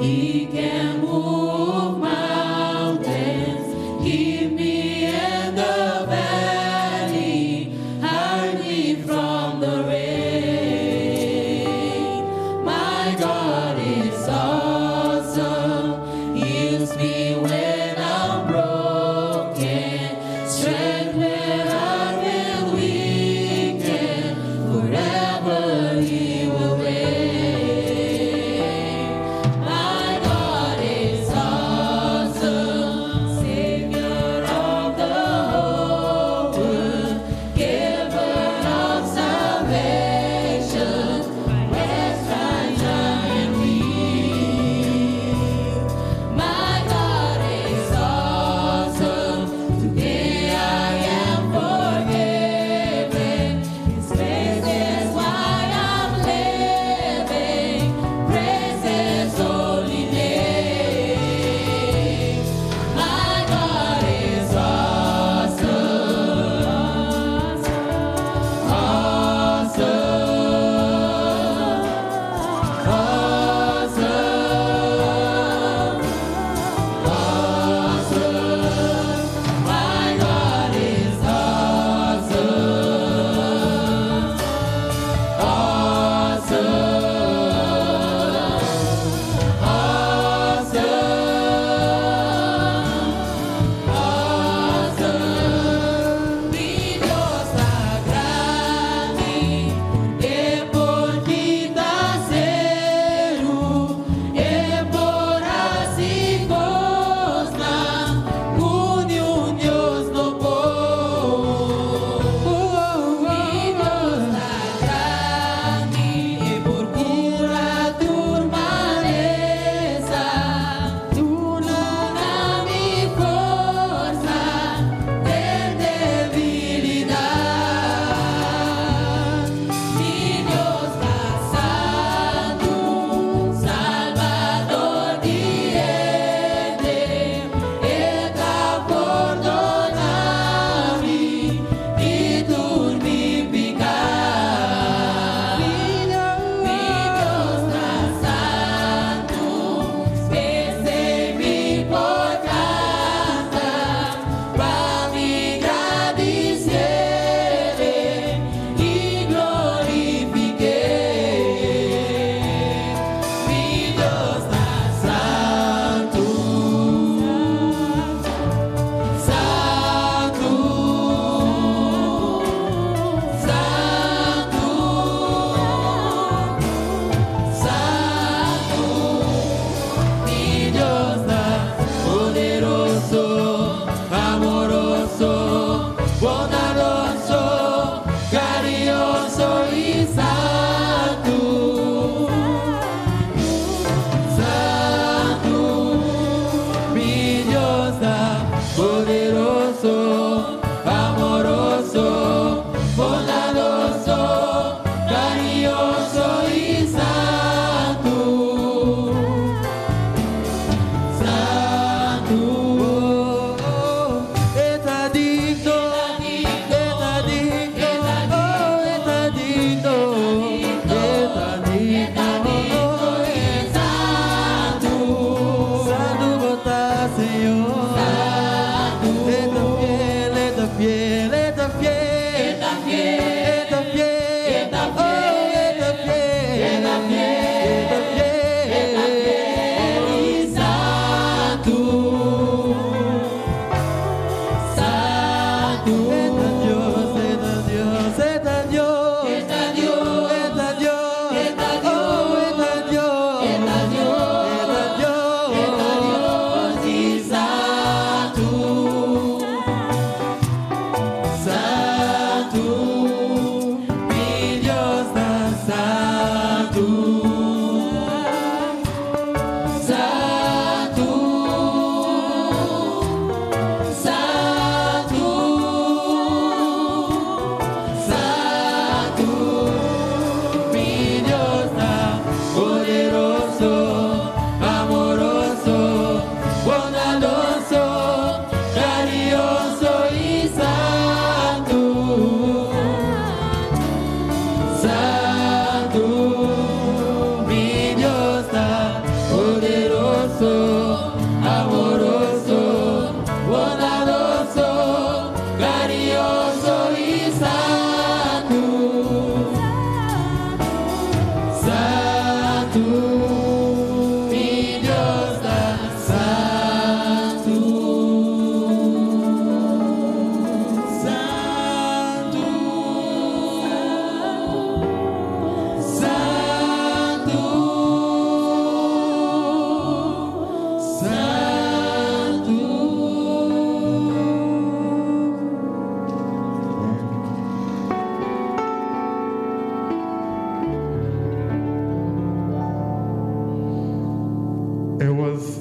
He can move mountains, keep me in the valley, hide me from the rain. My God is awesome, heals me when I'm broken, strength when I've been weakened, forever He will reign. My God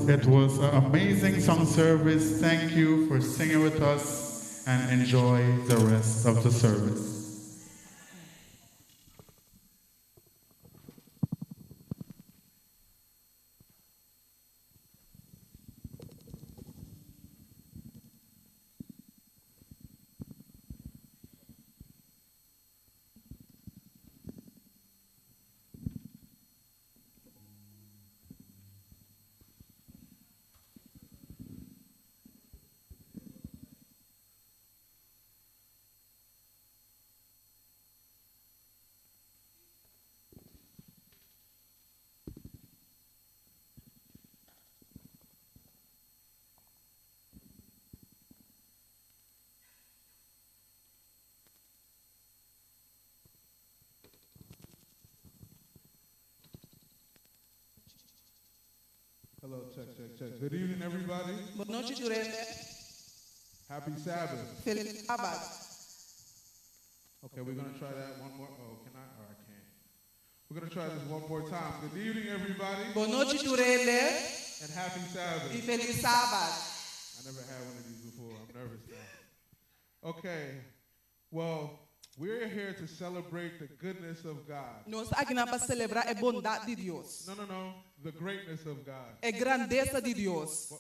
It was an amazing song service. Thank you for singing with us and enjoy the rest of the service. Hello, check. Good evening, everybody. Boa noite, Jurende. Happy Sabbath. Feliz sábado. Okay, we're going to try that one more. Oh, can I? Or I can't. We're going to try this one more time. Good evening, everybody. Boa noite, Jurende. And happy Sabbath. E feliz sábado. I never had one of these before. I'm nervous now. Okay, well, we're here to celebrate the goodness of God. Nós aqui para celebrar a bondade de Deus. No. The greatness of God. A grandeza de Deus.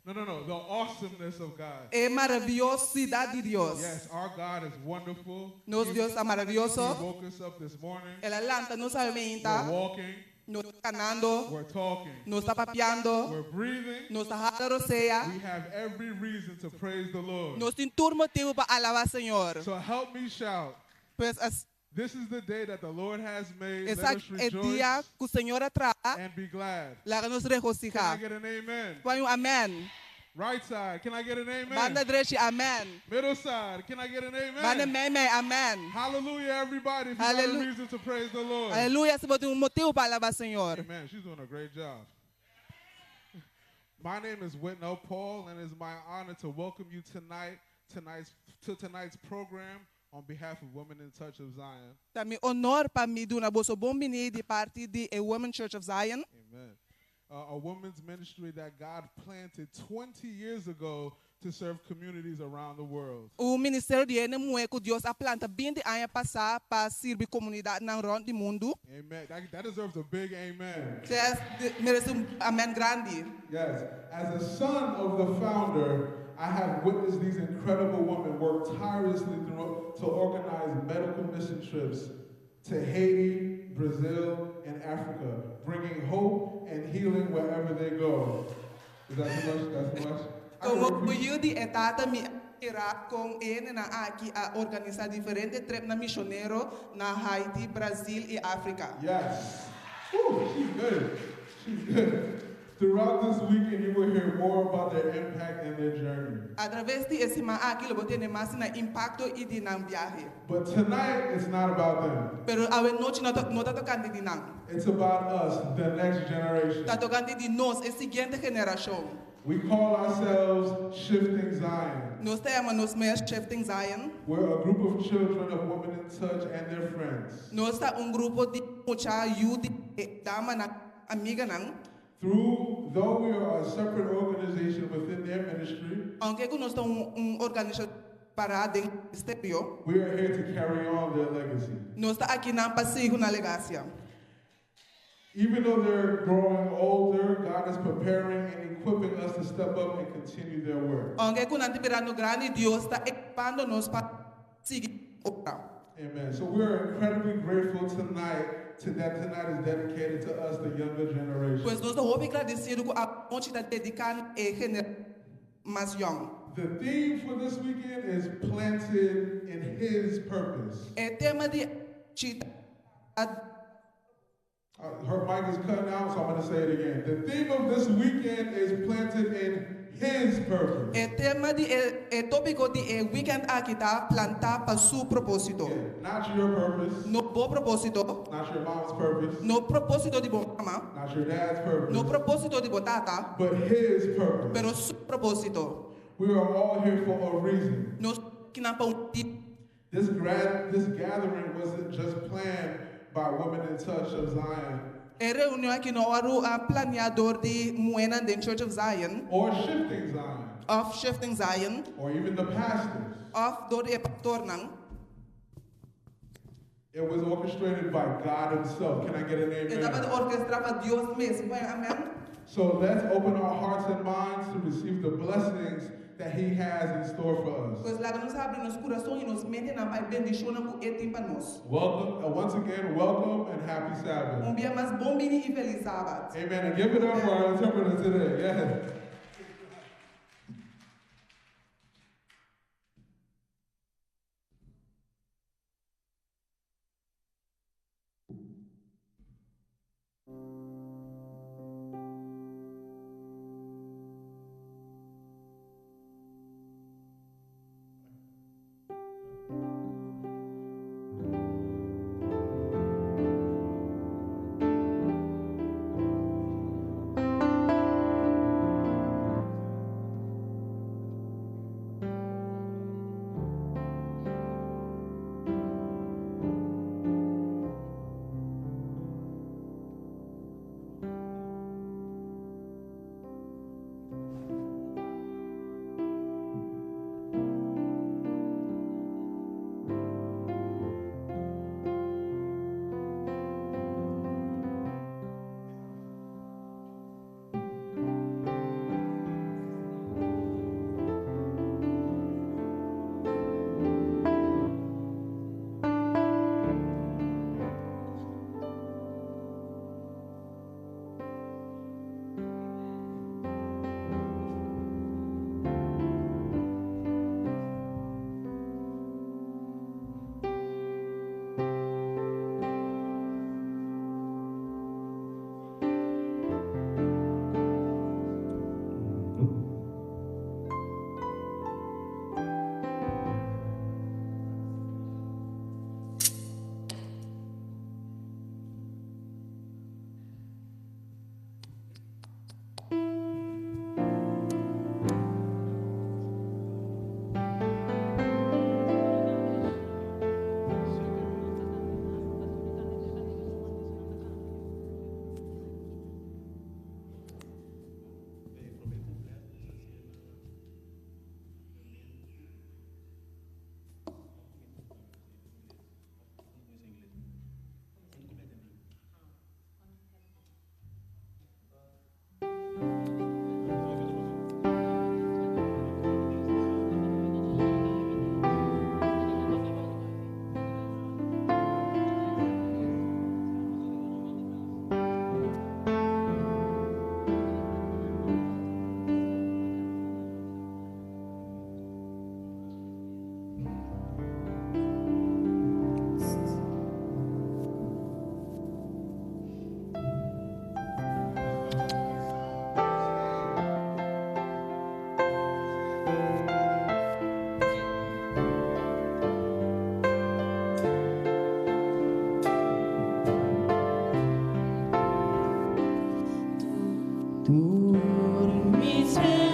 No. The awesomeness of God. A maravilhosidade de Deus. Yes, our God is wonderful. Nosso Deus é maravilhoso. He woke us up this morning. Ela lanta nos We're alimenta. walking. Nós caminhando. We're talking. Nós papiando. We're breathing. Nós roceia. We have every reason to praise the Lord. Nós temos todo motivo para alabar o Senhor. So help me shout. Pois This is the day that the Lord has made. esse Let us é o dia rejoice que o Senhor traz. and be glad. Lá nos Can I regocijar. get an amen? Põe amém. Right side, can I get an amen? Banda direita, amém. Middle side, can I get an Banda amen? meme, amém. Hallelujah, everybody. If you got a Hallelujah. reason to praise the Lord. Aleluia, se botou motivo para alabar o Senhor. Amen. She's doing a great job. My name is Whitnell Paul, and it's my honor to welcome you to tonight's program on behalf of Women in Touch of Zion. Também honor para mim do nosso bom menino de parte de a Women Church of Zion. Amen. A women's ministry that God planted 20 years ago to serve communities around the world. O ministério de Enemué que Deus a planta 20 anos passar para servir comunidade na ronda do mundo. Amen. That deserves a big amen. Merece amém grande. Yes. As a son of the founder, I have witnessed these incredible women work tirelessly to organize medical mission trips to Haiti, Brazil, and Africa, bringing hope and healing wherever they go. Is that too much? That's too much? Como eu de etata me irá com ele na aqui a organizar diferente trip na missioneiro na Haiti, Brasil e África. Yes. Woo, she's good. She's good. Throughout this weekend, you will hear more about their impact and their journey. Através de esse aqui, eu vou ter mais na impacto e de na viagem. But tonight, it's not about them. Pero a noite não está tocando de nada. It's about us, the next generation. Está tocando de nós, a seguinte geração. We call ourselves Shifting Zion. Nós temos mais Shifting Zion. We're a group of children of Women in Touch and their friends. Nós temos grupo de mucha youth dama na amiga não. Though we are a separate organization within their ministry, Aunque nós estamos organização para dentro do exterior, we are here to carry on their legacy. nós está aqui na passeio na legacia. Even though they're growing older, God is preparing and equipping us to step up and continue their work. Aunque nós estamos virando grande, Deus está equipando nós para seguir obra. Amen. So we're incredibly grateful tonight that tonight is dedicated to us, the younger generation. Pois nós estamos agradecidos com a noite da dedicada a geração mais young. The theme for this weekend is planted in His purpose. O tema de chita Her mic is cutting out, so I'm going to say it again. The theme of this weekend is planted in His purpose. o tema de o tópico de weekend aqui tá plantar para seu propósito. Yeah, not your purpose, No bom propósito, not your mom's purpose, no propósito de bom mama, not your dad's purpose, no propósito de botata, but His purpose. pero seu propósito. We are all here for a reason. Nós que não motivo. This gathering wasn't just planned by Women in Touch of Zion. E reunião aqui no Oru a planeador de Moena in Church of Zion, or Shifting Zion, of Shifting Zion, or even the pastors. of door e pastor nang. It was orchestrated by God Himself. Can I get an E dapat amen? orquestrava Deus mesmo, amen. So let's open our hearts and minds to receive the blessings that He has in store for us. Pois lá nos abre nos corações e nos mente na pai bendição que é para nós. Welcome, once again, welcome and happy Sabbath. Dia mais bom mini e feliz sábado. Amen. And give it up for our interpreter today. Yes. Príncipe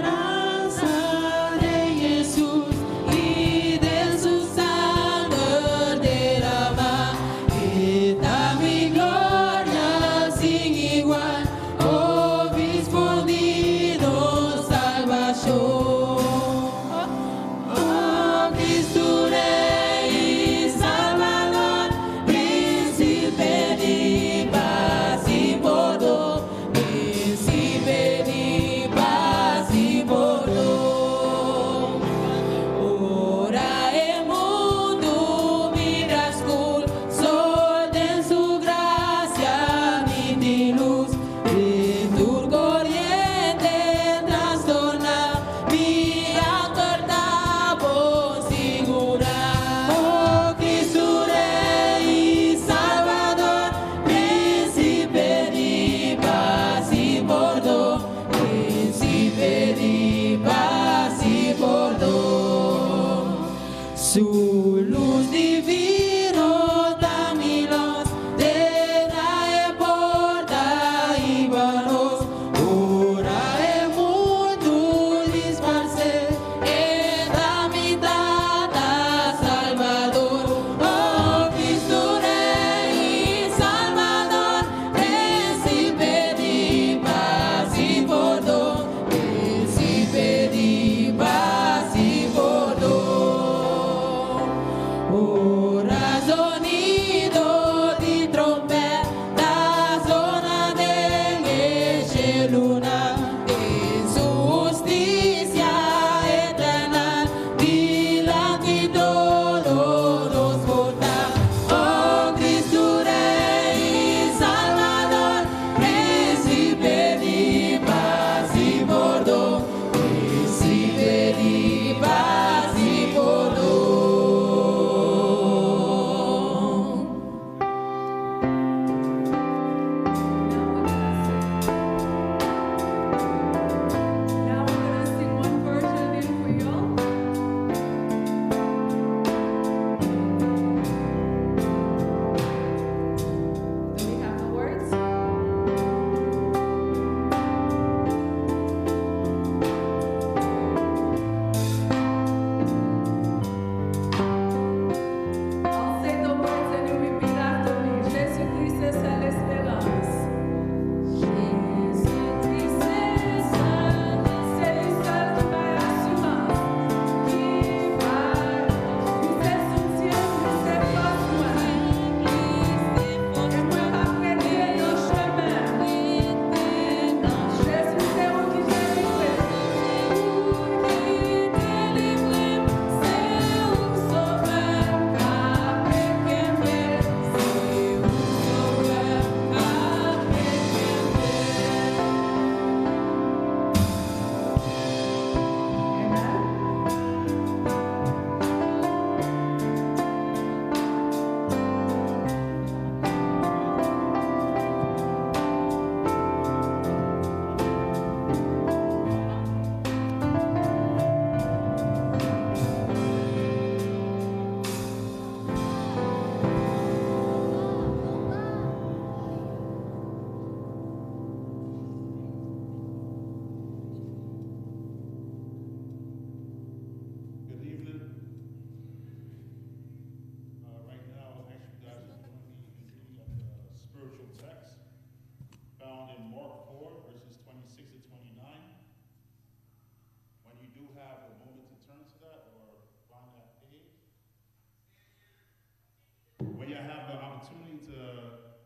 opportunity to,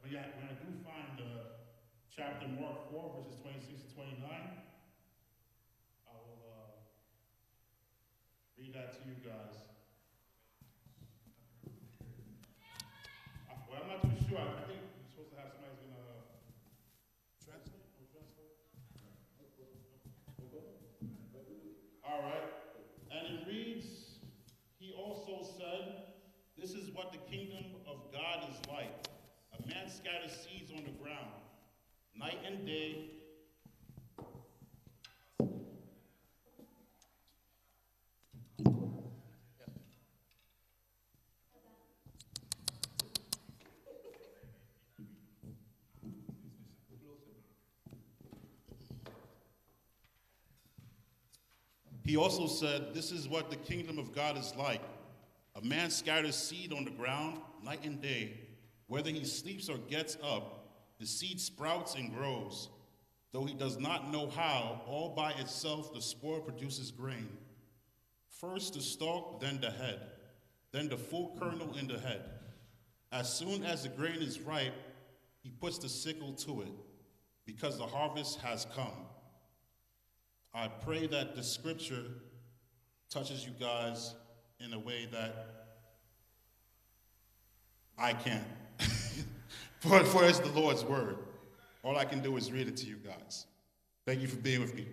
when I do find chapter Mark 4, verses 26 to 29, I will read that to you guys. Well, I'm not too sure. I think we're supposed to have somebody's going to translate. No translate? All right. And it reads, he also said, this is what the kingdom of God is like. A man scatters seeds on the ground. Night and day, he also said, this is what the kingdom of God is like. A man scatters seed on the ground night and day. Whether he sleeps or gets up, the seed sprouts and grows. Though he does not know how, all by itself the spore produces grain. First the stalk, then the head, then the full kernel in the head. As soon as the grain is ripe, he puts the sickle to it, because the harvest has come. I pray that the scripture touches you guys in a way that I can't. For it's the Lord's word. All I can do is read it to you guys. Thank you for being with me.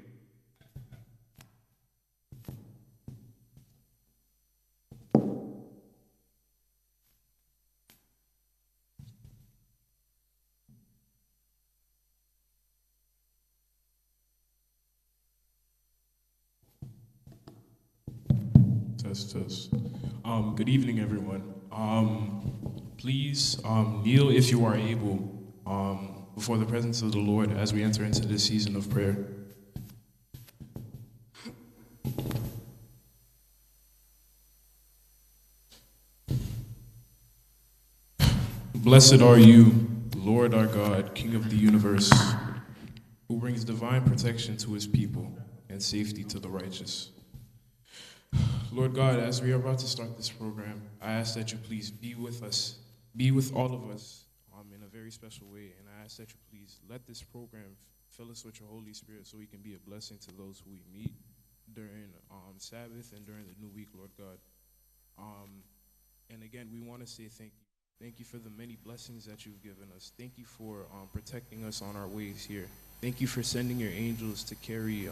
Test. Good evening, everyone. Please kneel if you are able before the presence of the Lord as we enter into this season of prayer. Blessed are you, Lord our God, King of the universe, who brings divine protection to his people and safety to the righteous. Lord God, as we are about to start this program, I ask that you please be with us, be with all of us in a very special way, and I ask that you please let this program fill us with your Holy Spirit so we can be a blessing to those who we meet during Sabbath and during the new week, Lord God. And again, we want to say thank you. Thank you for the many blessings that you've given us. Thank you for protecting us on our ways here. Thank you for sending your angels to carry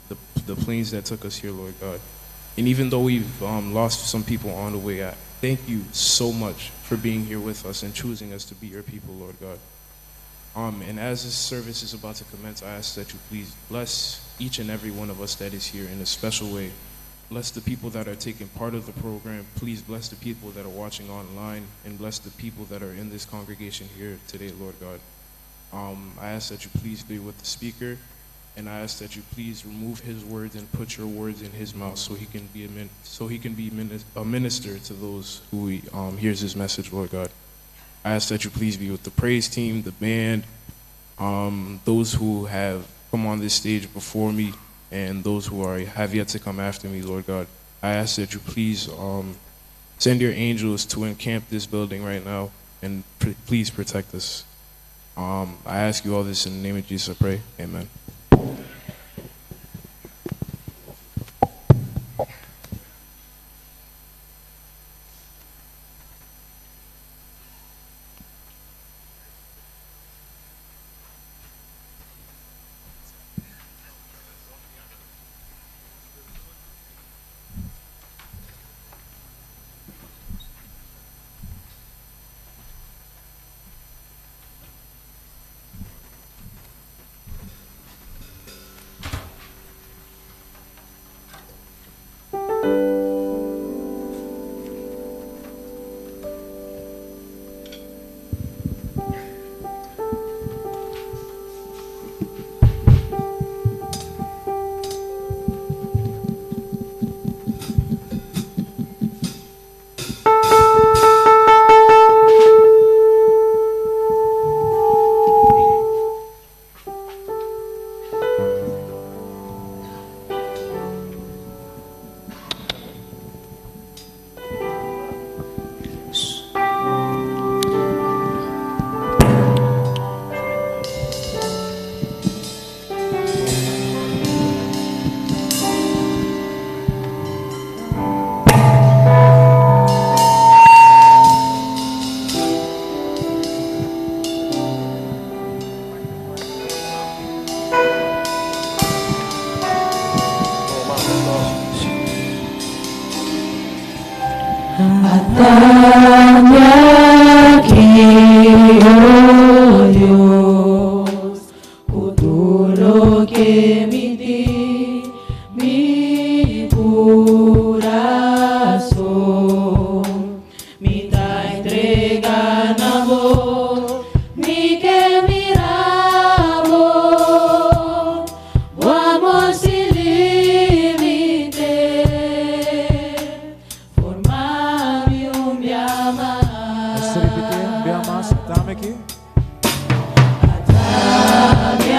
the planes that took us here, Lord God. And even though we've lost some people on the way, I thank you so much for being here with us and choosing us to be your people, Lord God. And as this service is about to commence, I ask that you please bless each and every one of us that is here in a special way. Bless the people that are taking part of the program. Please bless the people that are watching online, and bless the people that are in this congregation here today, Lord God. I ask that you please be with the speaker, and I ask that you please remove his words and put your words in his mouth so he can be a minister to those who hears his message, Lord God. I ask that you please be with the praise team, the band, those who have come on this stage before me, and those who have yet to come after me, Lord God. I ask that you please send your angels to encamp this building right now, and please protect us. I ask you all this in the name of Jesus, I pray. Amen. Hame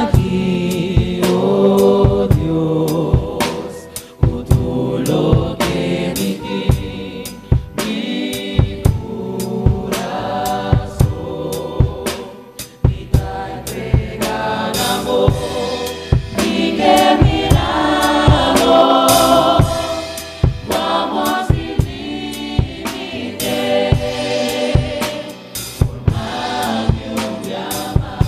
aquí, oh Dios, todo lo que mi corazón, mi entrega de amor, mi mirado, vamos sin límite, por más que un día más.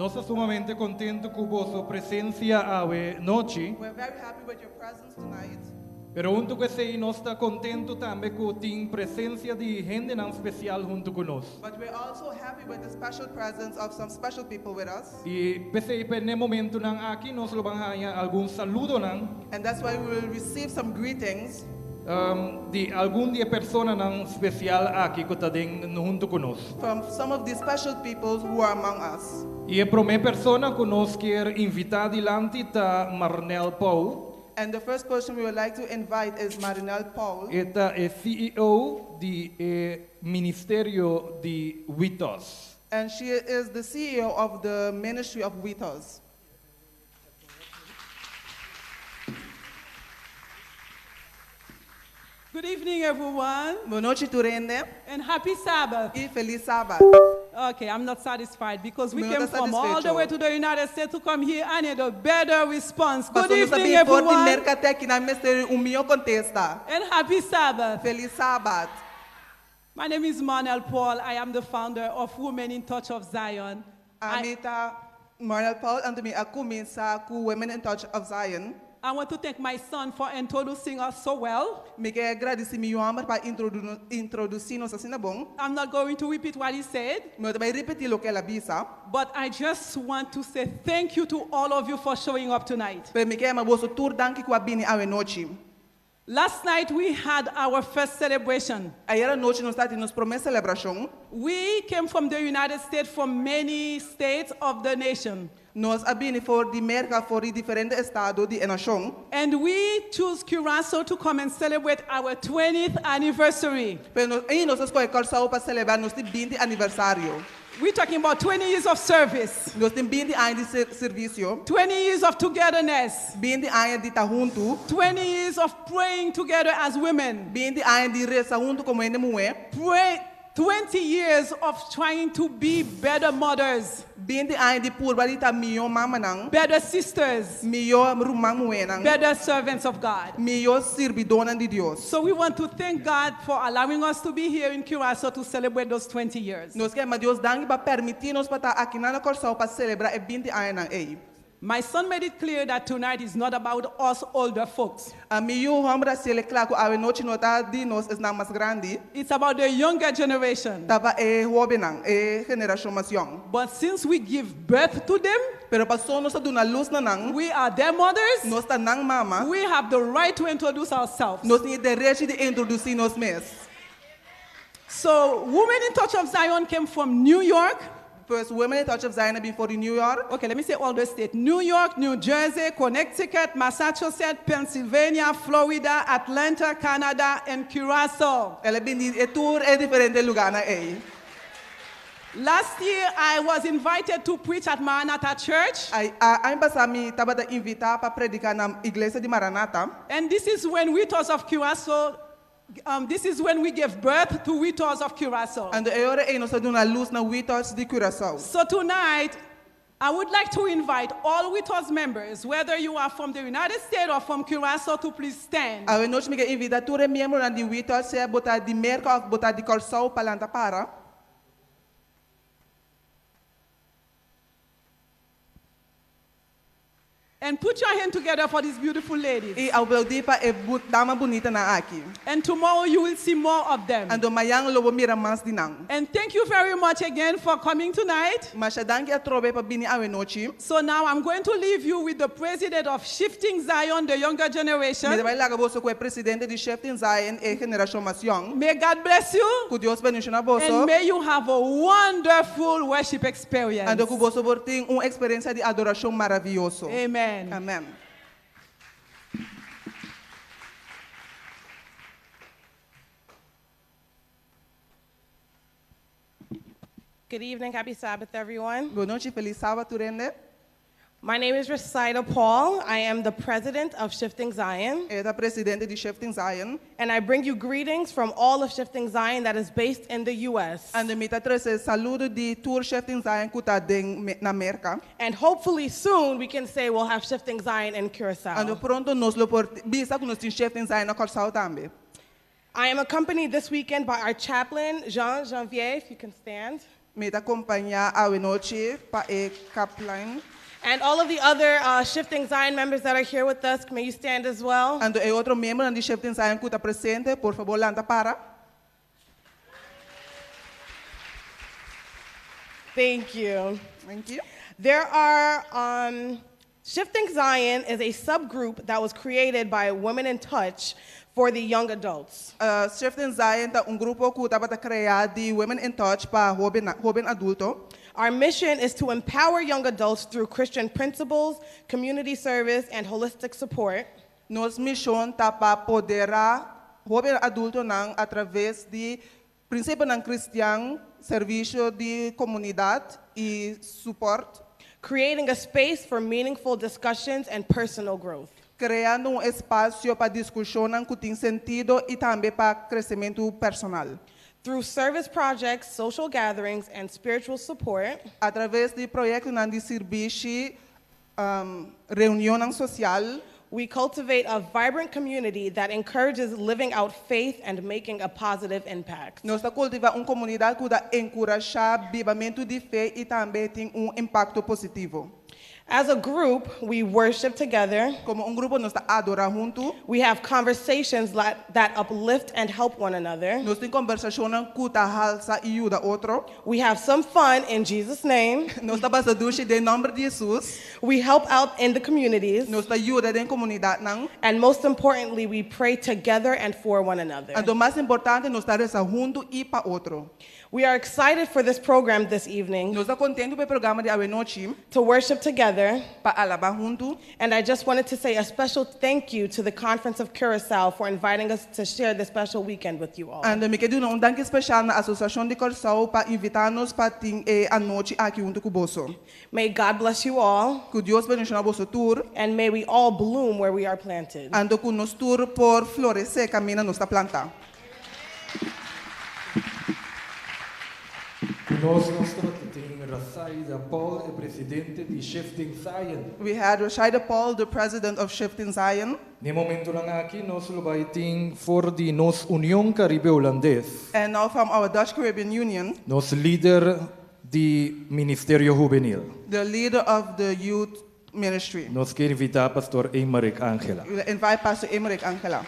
Nós estamos sumamente contentos com vossa presença hoje noite. We're very happy with your presence tonight. Pero junto com isso, nós estamos contentos também com a presença de gente não especial junto conosco. But we're also happy with the special presence of some special people with us. E pensei que nesse momento nang aqui nós vamos ganhar algum saludo nang And that's why we will receive some greetings de algum dia persona nang especial aqui que está junto conosco. from some of these special people who are among us. E a primeira persona que nós quer invitar dilante está Marnel Paul. And the first person we would like to invite is Marinelle Paul. Esta é CEO do Ministério de Witos. And she is the CEO of the Ministry of Witos. Good evening, everyone, Boa noite, Turende, and happy Sabbath. e feliz sábado. Okay, I'm not satisfied because we Não came está from all the satisfecho. way to the United States to come here. I need a better response. Good Pastor, evening, sabi for the everyone, mercate que na mestre umio contesta. and happy Sabbath. Feliz sábado. My name is Manuel Paul. I am the founder of Women in Touch of Zion. Amita Marinelle Paul, and me akumi sa ku Women in Touch of Zion. I want to thank my son for introducing us so well. Me quer agradecer meu amor para introduzir-nos assim na bom. I'm not going to repeat what he said, Meu também repetir o que ela bisa. but I just want to say thank you to all of you for showing up tonight. Pero me quer maboso tur danki ku abini awe noite. Last night we had our first celebration. Ayer noite nós está nos promessa Selebrashon. We came from the United States, from many states of the nation. Nós abini for di merca for di differente estado di nation. And we choose Curaçao to come and celebrate our 20th anniversary. Pero nós escolhe calçao para celebrar nos 20 aniversário. We're talking about 20 years of service, Nós tem 20 anos de serviço, 20 years of togetherness, 20 anos de estar junto, 20 years of praying together as women, 20 anos de rezar junto como mulher, 20 years of trying to be better mothers, 20 anos de purba de estar melhor mama nang, better sisters, melhor rumang mulher nang, better servants of God. melhor servidora de Deus. So we want to thank God for allowing us to be here in Curaçao to celebrate those 20 years. Nós queremos Deus dar para permitir-nos para estar aqui na calçao para celebrar 20 anos nang ei. My son made it clear that tonight is not about us older folks. A melhor homem se ele claro que a noite não está de nós é mais grande, It's about the younger generation. tava jovem nang, geração mais young. But since we give birth to them, Pero passou nós dando na luz na nang, we are their mothers, nós está nang mama. we have the right to introduce ourselves. Nós temos direito de introduzir nós mesmos. So, Women in Touch of Zion came from New York. First, Women in Touch of Zion before in New York. Okay, let me say all the states. New York, New Jersey, Connecticut, Massachusetts, Pennsylvania, Florida, Atlanta, Canada, and Curaçao. Ela vem de tour em diferentes lugares aí. Last year, I was invited to preach at Maranatha Church. Ano passado, me estava invitado para predicar na igreja de Maranatha. And this is when we thought of Curaçao. This is when we gave birth to Witos of Curaçao. And agora aí nós estamos na luz na Witos de Curaçao. So tonight, I would like to invite all Witos members, whether you are from the United States or from Curaçao, to please stand. A noite me quer invitar todos os membros de Witos, se botar de merca ou botar de calçao para lá para. And put your hand together for these beautiful ladies. E aplaudir para a dama bonita na aqui. And tomorrow you will see more of them. Ando mayang lobo mira mais de nang. And thank you very much again for coming tonight. Mas danke a trobe para bini a noite. So now I'm going to leave you with the president of Shifting Zion, the younger Me generation. vai lá você com o presidente de Shifting Zion e geração mais young. May God bless you. Que Deus bendiga na você. And may you have a wonderful worship experience. Ando que você vai ter uma experiência de adoração maravilhosa. Amen. Amém. Good evening, happy Sabbath, everyone. Boa noite, feliz sábado, Turende. My name is Recita Paul. I am the president of Shifting Zion, É da presidente de Shifting Zion. and I bring you greetings from all of Shifting Zion that is based in the U.S. Ando me tá trazendo saludo de tour Shifting Zion que tá na América. And hopefully soon we can say we'll have Shifting Zion in Ando Curaçao. pronto nós lo por bisa que nós temos Shifting Zion na Calçao também. I am accompanied this weekend by our chaplain, Jean Janvier, if you can stand. Me ta acompanhar a noite pa e Kaplan. And all of the other Shifting Zion members that are here with us, may you stand as well? Ando e outro membro de Shifting Zion que está presente, por favor, lanta para. Thank you. Thank you. There are, Shifting Zion is a subgroup that was created by Women in Touch for the young adults. Shifting Zion tá grupo que estava criado de Women in Touch para jovem adulto. Our mission is to empower young adults through Christian principles, community service, and holistic support. Nossa missão tá para poderar jovem adulto não através de princípio não cristão, serviço de comunidade e suporte, Creating a space for meaningful discussions and personal growth. criando espaço para discussão que tem sentido e também para crescimento personal. Through service projects, social gatherings, and spiritual support, Através de projetos de serviço, reunião social, we cultivate a vibrant community that encourages living out faith and making a positive impact. nós cultivamos comunidade que encoraja vivamento de fé e também tem impacto positivo. As a group, we worship together. Como grupo nós adora junto, We have conversations that uplift and help one another. nós tem conversação que alça e ajuda outro. We have some fun in Jesus' name. Nós passamos de nome de Jesus. We help out in the communities. Nós ajuda em comunidade não. And most importantly, we pray together and for one another. E o mais importante nós reza junto e para outro. We are excited for this program this evening Nós contente pelo programa de hoje noite to worship together. para alabar junto. And I just wanted to say a special thank you to the Conference of Curacao for inviting us to share this special weekend with you all. E me quero danke especial na Associação de Corsão para invitar-nos para ter a noite aqui junto com você. May God bless you all, Que Deus bendiga vosso tour. and may we all bloom where we are planted. Ando com nos tour por florescer caminho nossa planta. Conosco tem Rasaida Paul, é presidente de Shifting Zion. We had Rashida Paul, the president of Shifting Zion. Ni momento lang aqui, nós lubaiting for the nos União Caribe Holandês. And now from our Dutch Caribbean Union, Nos líder de Ministerio Juvenil. the leader of the youth ministry. Nos quer invitar Pastor Emerick Angela. We invite Pastor Emerick Angela.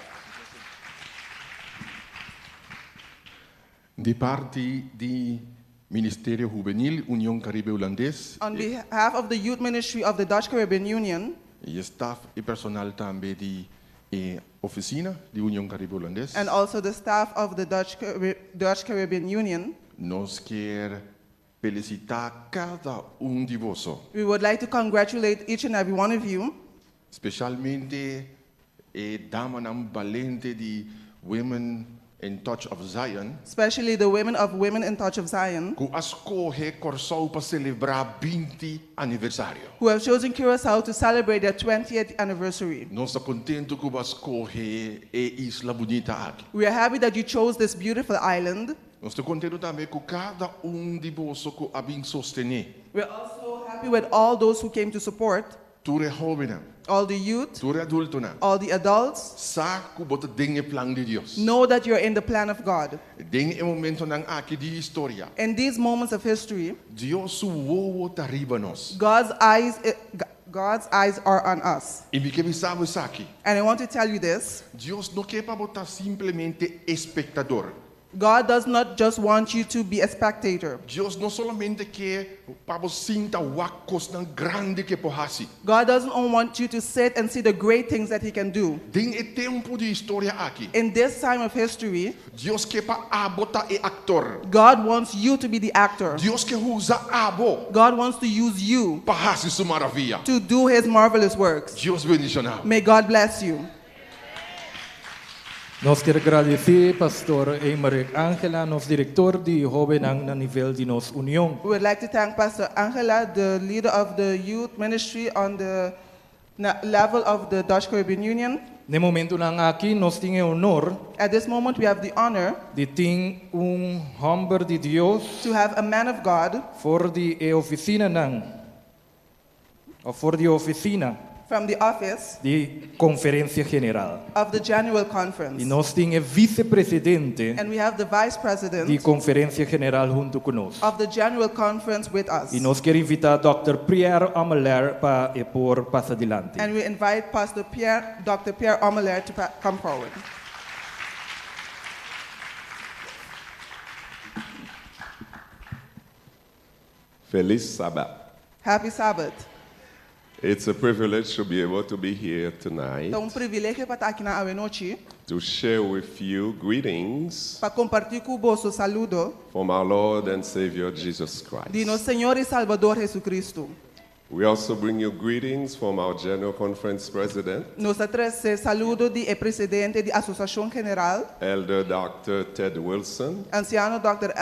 De parte do Ministério Juvenil União Caribe Holandês On behalf of the youth ministry of the Dutch Caribbean Union, e staff e personal também de oficina de União Caribe Holandês, and also the staff of the Dutch Caribbean Union, nós quer felicitar cada de vocês, we would like to congratulate each and every one of you, especialmente dama nam valente de Women in Touch of Zion, especially the women of Women in Touch of Zion, que escolhe Corsão para celebrar 20 aniversário. who have chosen Curacao to celebrate their 20th anniversary. Nós estamos contentos que escolhe Isla Bonita aqui. We are happy that you chose this beautiful island. Nós estamos contentos também com cada de vocês que a sostener. We're also happy with all those who came to support, Tu é jovem, all the youth, tu é adulto, all the adults. sabe que você tem o plano de Deus. Know that you're in the plan of God. Tem momento nang aqui de história. In these moments of history, Deus suou ta riba nós. God's eyes are on us. E me que sabe aqui. And I want to tell you this. Deus não quer para botar simplesmente espectador. God does not just want you to be a spectator. Deus não somente quer para você sinta o coisa grande que pode. God doesn't only want you to sit and see the great things that He can do. Tem tempo de história aqui. In this time of history, Deus quer para botar actor. God wants you to be the actor. Deus quer usar abo God wants to use you para fazer sua maravilha. to do His marvelous works. Deus bendiga. May God bless you. Nós queremos agradecer Pastor Emerick Angela, nosso diretor de jovem na nível de nossa união. We would like to thank Pastor Angela, the leader of the youth ministry on the level of the Dutch Caribbean Union. No momento lang aqui, nós temos o honor At this moment, we have the honor de ter homem de Deus to have a man of God for the oficina from the office di Conferensia General. of the General Conference. E nós temos vice-presidente And we have the Vice di President Conferensia General junto conosco. of the General Conference with us. E nós queremos invitar Dr. Pierre Ameler para por passar adiante. And we invite Pastor Pierre, Dr. Pierre Omeler to come forward. Feliz Sabbath. Happy Sabbath. It's a privilege to be able to be here tonight Então, privilégio para estar aqui na noite to share with you greetings para compartilhar com você saludo from our Lord and Savior Jesus de nosso Christ. Senhor e Salvador Jesus Cristo. We also bring you greetings from our General Conference President, Nós trazemos saludo de presidente da Associação General, Elder Dr. Ted Wilson, anciano Dr.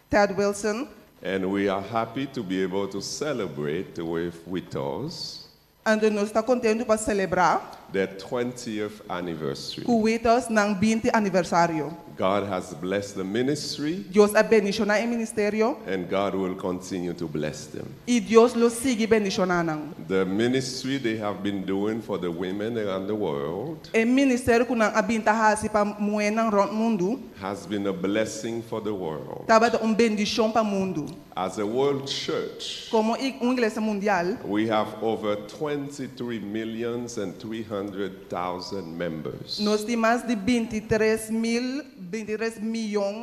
Ted Wilson, and we are happy to be able to celebrate with us e nós está contente para celebrar their 20th anniversary. com os ng 20 aniversário. God has blessed the ministry, Deus abençoa o ministério and God will continue to bless them. e Deus lo sigue bendicionando. The ministry they have been doing for the women around the world O ministério que nang abintahasi para mulher nang mundo, has been a blessing for the world. estava bendição para o mundo. As a world church, Como igreja mundial, we have over 23,300,000 members. nós temos mais de 23 milhões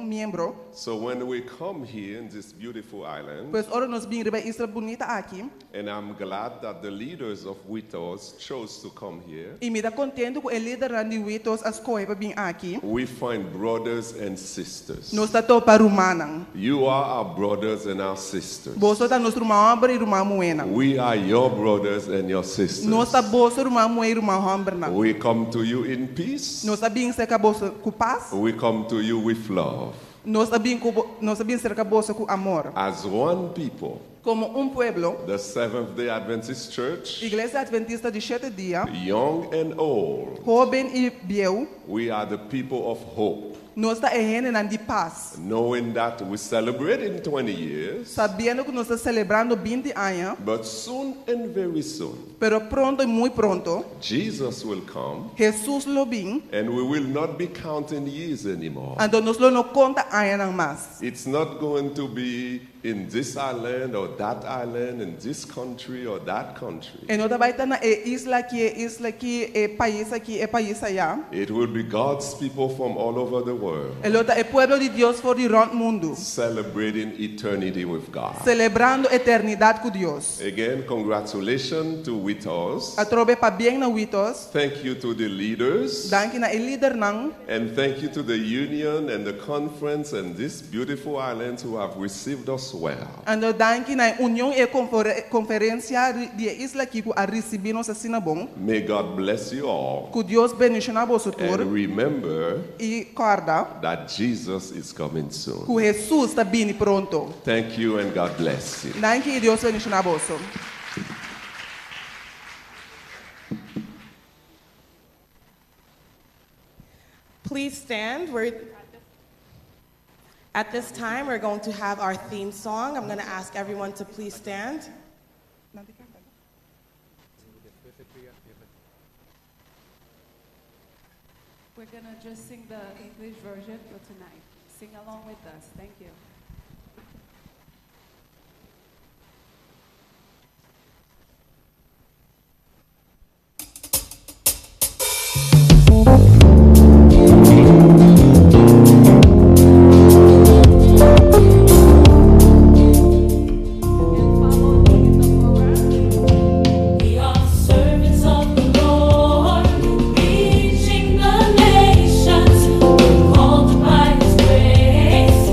de membros. So when we come here in this beautiful island, Pois ora nós vimos para isla bonita aqui and I'm glad that the leaders of Witos chose to come here, e me dá contente com o líder de Witos as coisas para vir aqui. we find brothers and sisters. Nós está para rumanang. You are our brothers and our sisters. Você está nosso irmão homem e irmã moena. We are your brothers and your sisters. Nós está bolso irmão moena e irmã homem na. We come to you in peace. Nós sabemos ser bolso com paz. We come to you with love. Nós sabemos ser bolso com amor. As one people, Como pueblo, the Seventh-day Adventist Church, Igreja Adventista de 7 dias, young and old, jovem e viejo, we are the people of hope, nós está de paz. knowing that we celebrate in 20 years, Sabendo que nós está celebrando 20 anos, but soon and very soon, pero pronto e muito pronto, Jesus will come, Jesus lo vem, and we will not be counting years anymore. então nós não conta anos mais. It's not going to be in this island or that island, in this country or that country. E não vai estar na isla aqui, país allá. It will be God's people from all over the world E outra é povo de Deus for de round mundo, celebrating eternity with God. celebrando eternidade com Deus. Again, congratulations to Witos. A trobe para bem na Witos, Thank you to the leaders. danke na líder nang, And thank you to the union and the conference and these beautiful islands who have received us well. ando danke na união e conferência de isla que a receber nos assim bom. May God bless you all. Que Deus bendiga você And todos remember e guarda that Jesus is coming soon. que Jesus está vindo pronto. Thank you and God bless you. Danke e Deus bendiga você. Please stand. At this time, we're going to have our theme song. I'm going to ask everyone to please stand. We're going to just sing the English version for tonight. Sing along with us. Thank you. We are servants of the Lord, reaching the nations, called by His grace.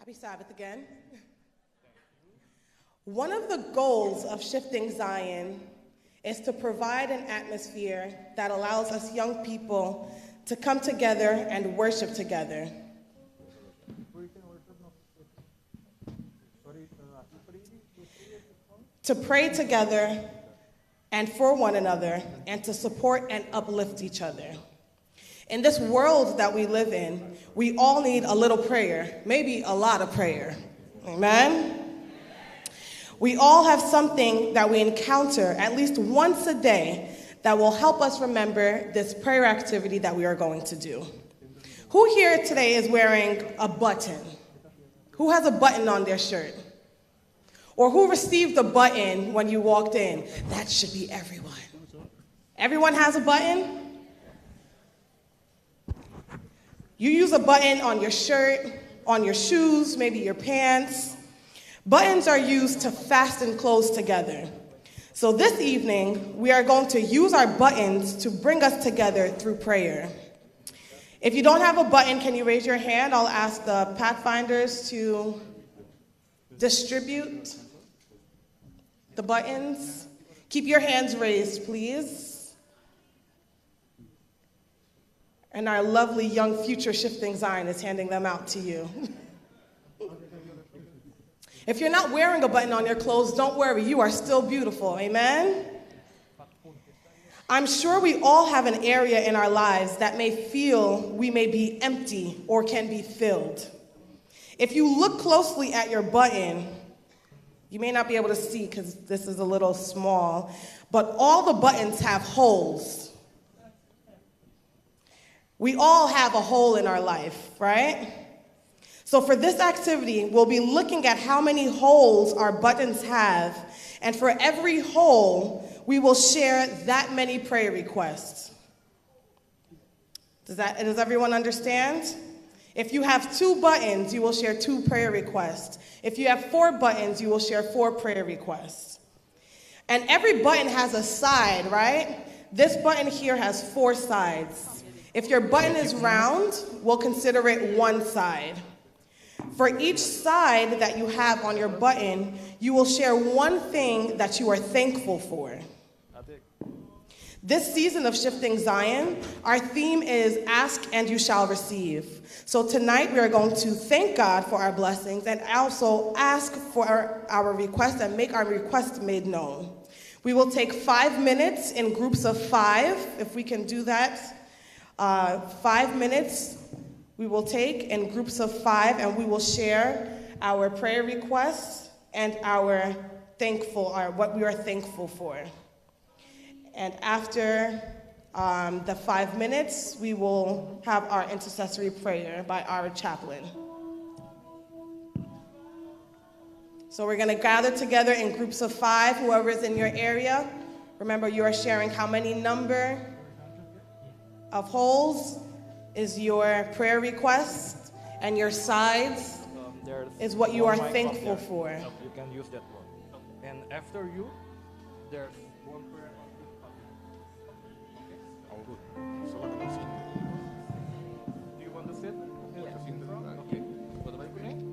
Happy Sabbath again. One of the goals of Shifting Zion is to provide an atmosphere that allows us young people to come together and worship together. To pray together and for one another, and to support and uplift each other. In this world that we live in, we all need a little prayer, maybe a lot of prayer. Amen? We all have something that we encounter at least once a day that will help us remember this prayer activity that we are going to do. Who here today is wearing a button? Who has a button on their shirt? Or who received a button when you walked in? That should be everyone. Everyone has a button? You use a button on your shirt, on your shoes, maybe your pants. Buttons are used to fasten clothes together. So this evening, we are going to use our buttons to bring us together through prayer. If you don't have a button, can you raise your hand? I'll ask the Pathfinders to distribute the buttons. Keep your hands raised, please. And our lovely young future Shifting Zion is handing them out to you. If you're not wearing a button on your clothes, don't worry, you are still beautiful, amen? I'm sure we all have an area in our lives that may feel we may be empty or can be filled. If you look closely at your button, you may not be able to see because this is a little small, but all the buttons have holes. We all have a hole in our life, right? So for this activity, we'll be looking at how many holes our buttons have, and for every hole, we will share that many prayer requests. Does everyone understand? If you have 2 buttons, you will share 2 prayer requests. If you have 4 buttons, you will share 4 prayer requests. And every button has a side, right? This button here has 4 sides. If your button is round, we'll consider it 1 side. For each side that you have on your button, you will share one thing that you are thankful for. This season of Shifting Zion, our theme is Ask and You Shall Receive. So tonight we are going to thank God for our blessings and also ask for our requests and make our requests made known. We will take 5 minutes in groups of 5, if we can do that. 5 minutes we will take in groups of 5, and we will share our prayer requests and what we are thankful for. And after the 5 minutes, we will have our intercessory prayer by our chaplain. So we're going to gather together in groups of 5, whoever is in your area. Remember, you are sharing how many number of holes is your prayer request, and your sides is what you are thankful for. You can use that one. And after you, there's one prayer on the All good. Zal ik het nog zien? Do you want to sit? Yes. Okay. Wat wij kunnen?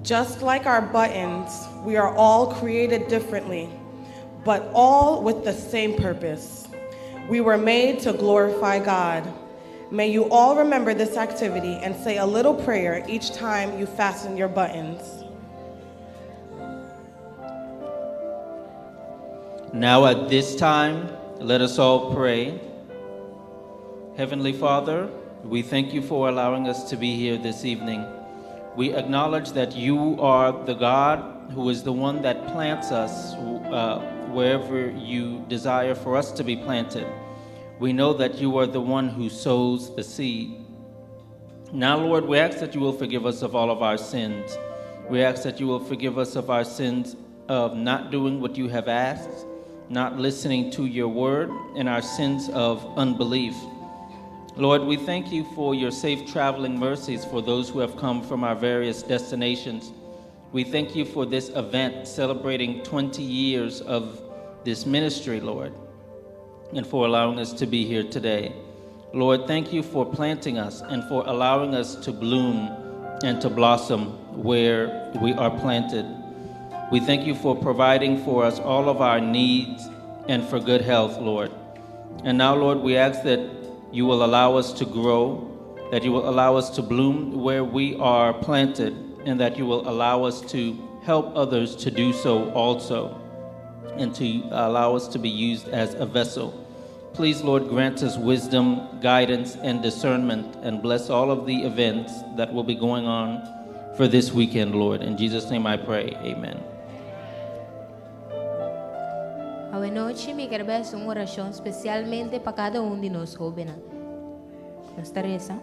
Just like our buttons, we are all created differently, but all with the same purpose. We were made to glorify God. May you all remember this activity and say a little prayer each time you fasten your buttons. Now at this time, let us all pray. Heavenly Father, we thank you for allowing us to be here this evening. We acknowledge that you are the God who is the one that plants us wherever you desire for us to be planted. We know that you are the one who sows the seed. Now, Lord, we ask that you will forgive us of all of our sins. We ask that you will forgive us of our sins of not doing what you have asked, not listening to your word, and our sins of unbelief. Lord, we thank you for your safe traveling mercies for those who have come from our various destinations. We thank you for this event celebrating 20 years of this ministry, Lord, and for allowing us to be here today. Lord, thank you for planting us and for allowing us to bloom and to blossom where we are planted. We thank you for providing for us all of our needs and for good health, Lord. And now, Lord, we ask that you will allow us to grow, that you will allow us to bloom where we are planted, and that you will allow us to help others to do so also, and to allow us to be used as a vessel. Please, Lord, grant us wisdom, guidance, and discernment, and bless all of the events that will be going on for this weekend, Lord. In Jesus' name I pray, amen. Hoje noite me quero fazer uma oração especialmente para cada de nós jovens. Nós tareza.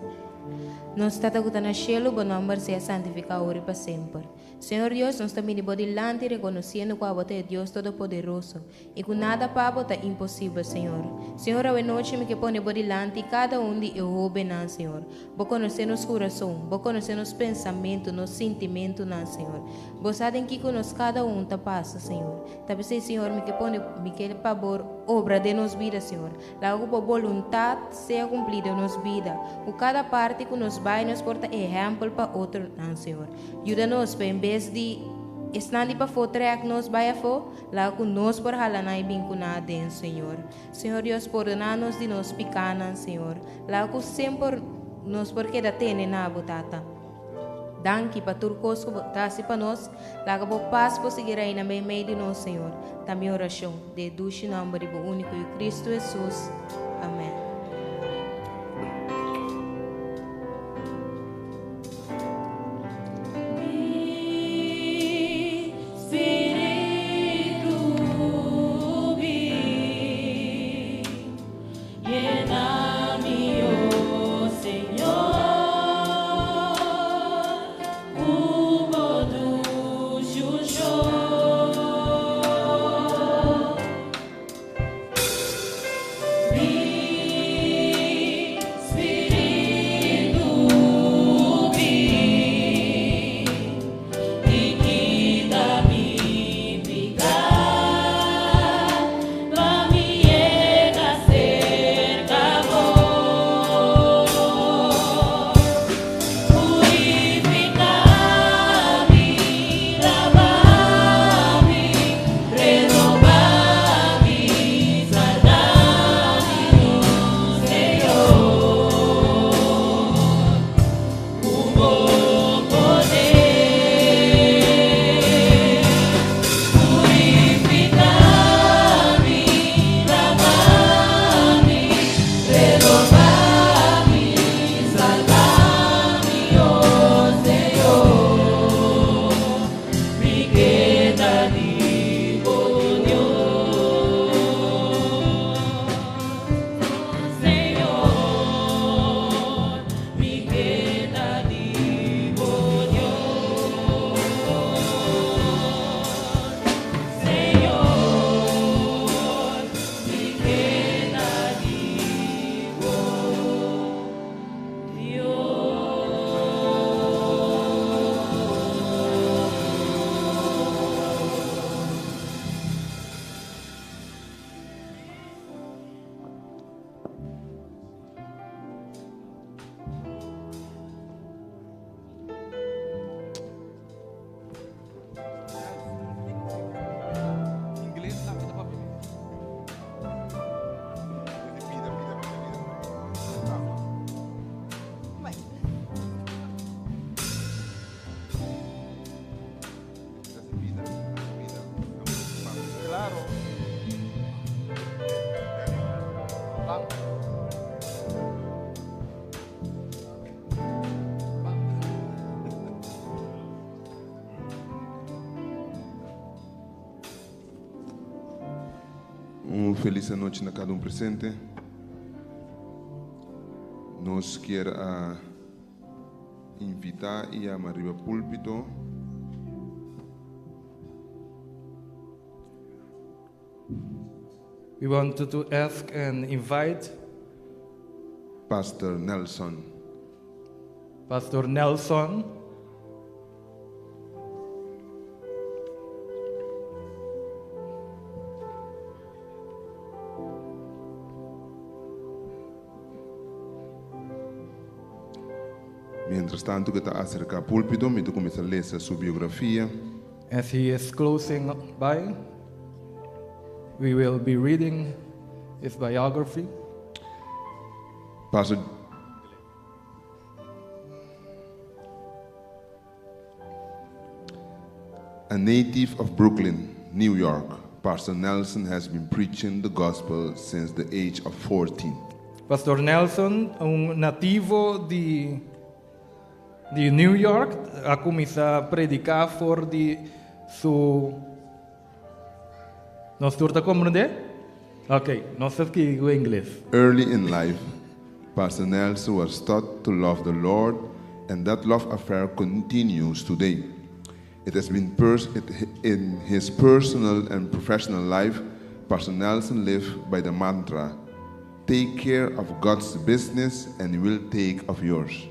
Nós estamos no cielo, o nome seja santificado hoje para sempre. Senhor Deus, nós estamos delante reconhecendo que a voz é Deus Todo-Poderoso e que nada para você é impossível, Senhor. Senhor, hoje noite me que põe delante cada de jovens, Senhor. Vou conhecer nosso coração, vou conhecer nos pensamentos, nos sentimentos, Senhor. Vos sabem que nós cada está passa, Senhor. Talvez, Senhor, me que põe me que favor obra de nos vidas, Senhor. Logo por vontade seja cumprida em nos vida. O cada parte que nos vai nos porta exemplo para outro, Senhor. Ajuda-nos para em vez de estar para fora que nos vai a for, logo nos por halanai vinculado, Senhor. Senhor Deus, perdona-nos de nos picanas, Senhor. Logo sempre nos porque da tene na botata. Danke para turcos que botasse para nós, logo por paz por seguir aí na meio de nós, Senhor. Também oração de duche nome do único Cristo Jesus. Amém. feliz noite a cada presente. Nos quer invitar e a riba púlpito. We want to ask and invite Pastor Nelson. Pastor Nelson. Mientras tanto que está acerca al púlpito, me comienza a leer su biografía. As he is closing by, we will be reading his biography. Pastor A native of Brooklyn, New York, Pastor Nelson has been preaching the gospel since the age of 14. Pastor Nelson, nativo de New York, ha começado a predicar por su... Nós turta compreender? Ok, nós aqui em inglês. Early in life, Pastor Nelson was taught to love the Lord, and that love affair continues today. It has been in his personal and professional life. Pastor Nelson lived by the mantra, take care of God's business and he will take of yours.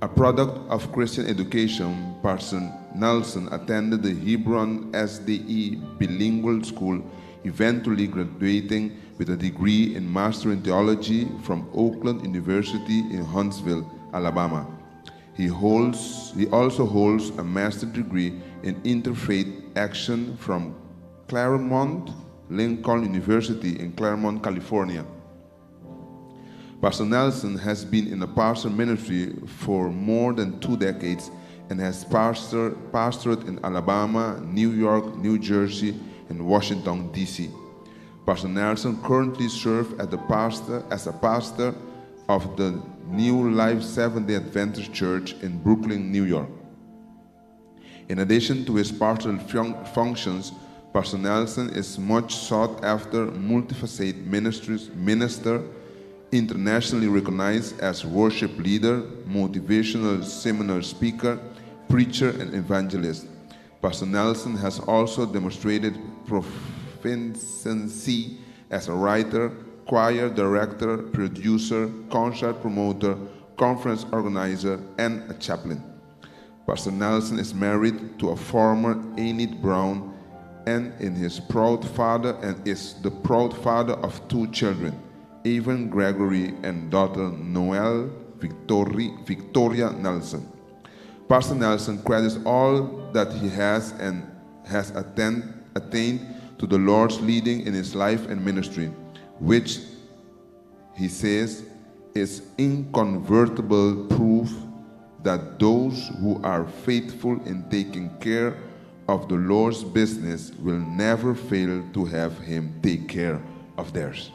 A product of Christian education, Pastor Nelson attended the Hebron SDE bilingual school, eventually graduating with a degree in Master in Theology from Oakland University in Huntsville, Alabama. He also holds a master's degree in Interfaith Action from Claremont Lincoln University in Claremont, California. Pastor Nelson has been in the pastor ministry for more than 2 decades and has pastored in Alabama, New York, New Jersey, and Washington, D.C. Pastor Nelson currently serves as a pastor of the New Life Seventh-day Adventist Church in Brooklyn, New York. In addition to his pastoral functions, Pastor Nelson is much sought after multifaceted minister, internationally recognized as worship leader, motivational seminar speaker, preacher, and evangelist. Pastor Nelson has also demonstrated proficiency as a writer, choir director, producer, concert promoter, conference organizer, and a chaplain. Pastor Nelson is married to a former Enid Brown and is the proud father of 2 children, Evan Gregory and daughter Noelle Victoria Nelson. Pastor Nelson credits all that he has and has attained to the Lord's leading in his life and ministry, which he says is incontrovertible proof that those who are faithful in taking care of the Lord's business will never fail to have him take care of theirs.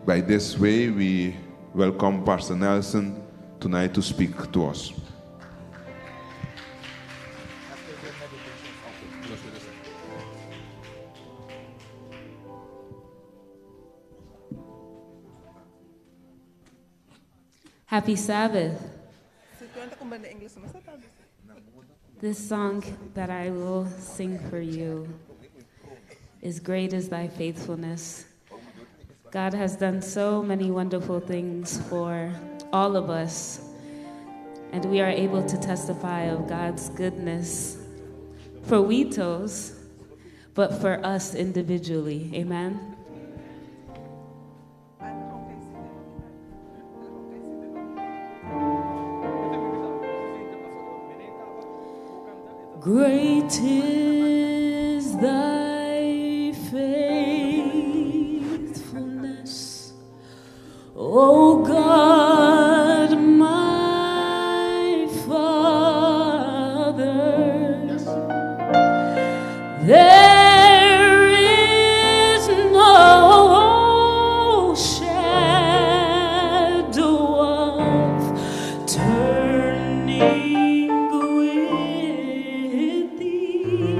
By this way, we welcome Pastor Nelson tonight to speak to us. Happy Sabbath. This song that I will sing for you is Great is Thy Faithfulness. God has done so many wonderful things for all of us, and we are able to testify of God's goodness for Witos, but for us individually. Amen? Great is thy faithfulness, O God, my Father. There is no shadow of turning with thee.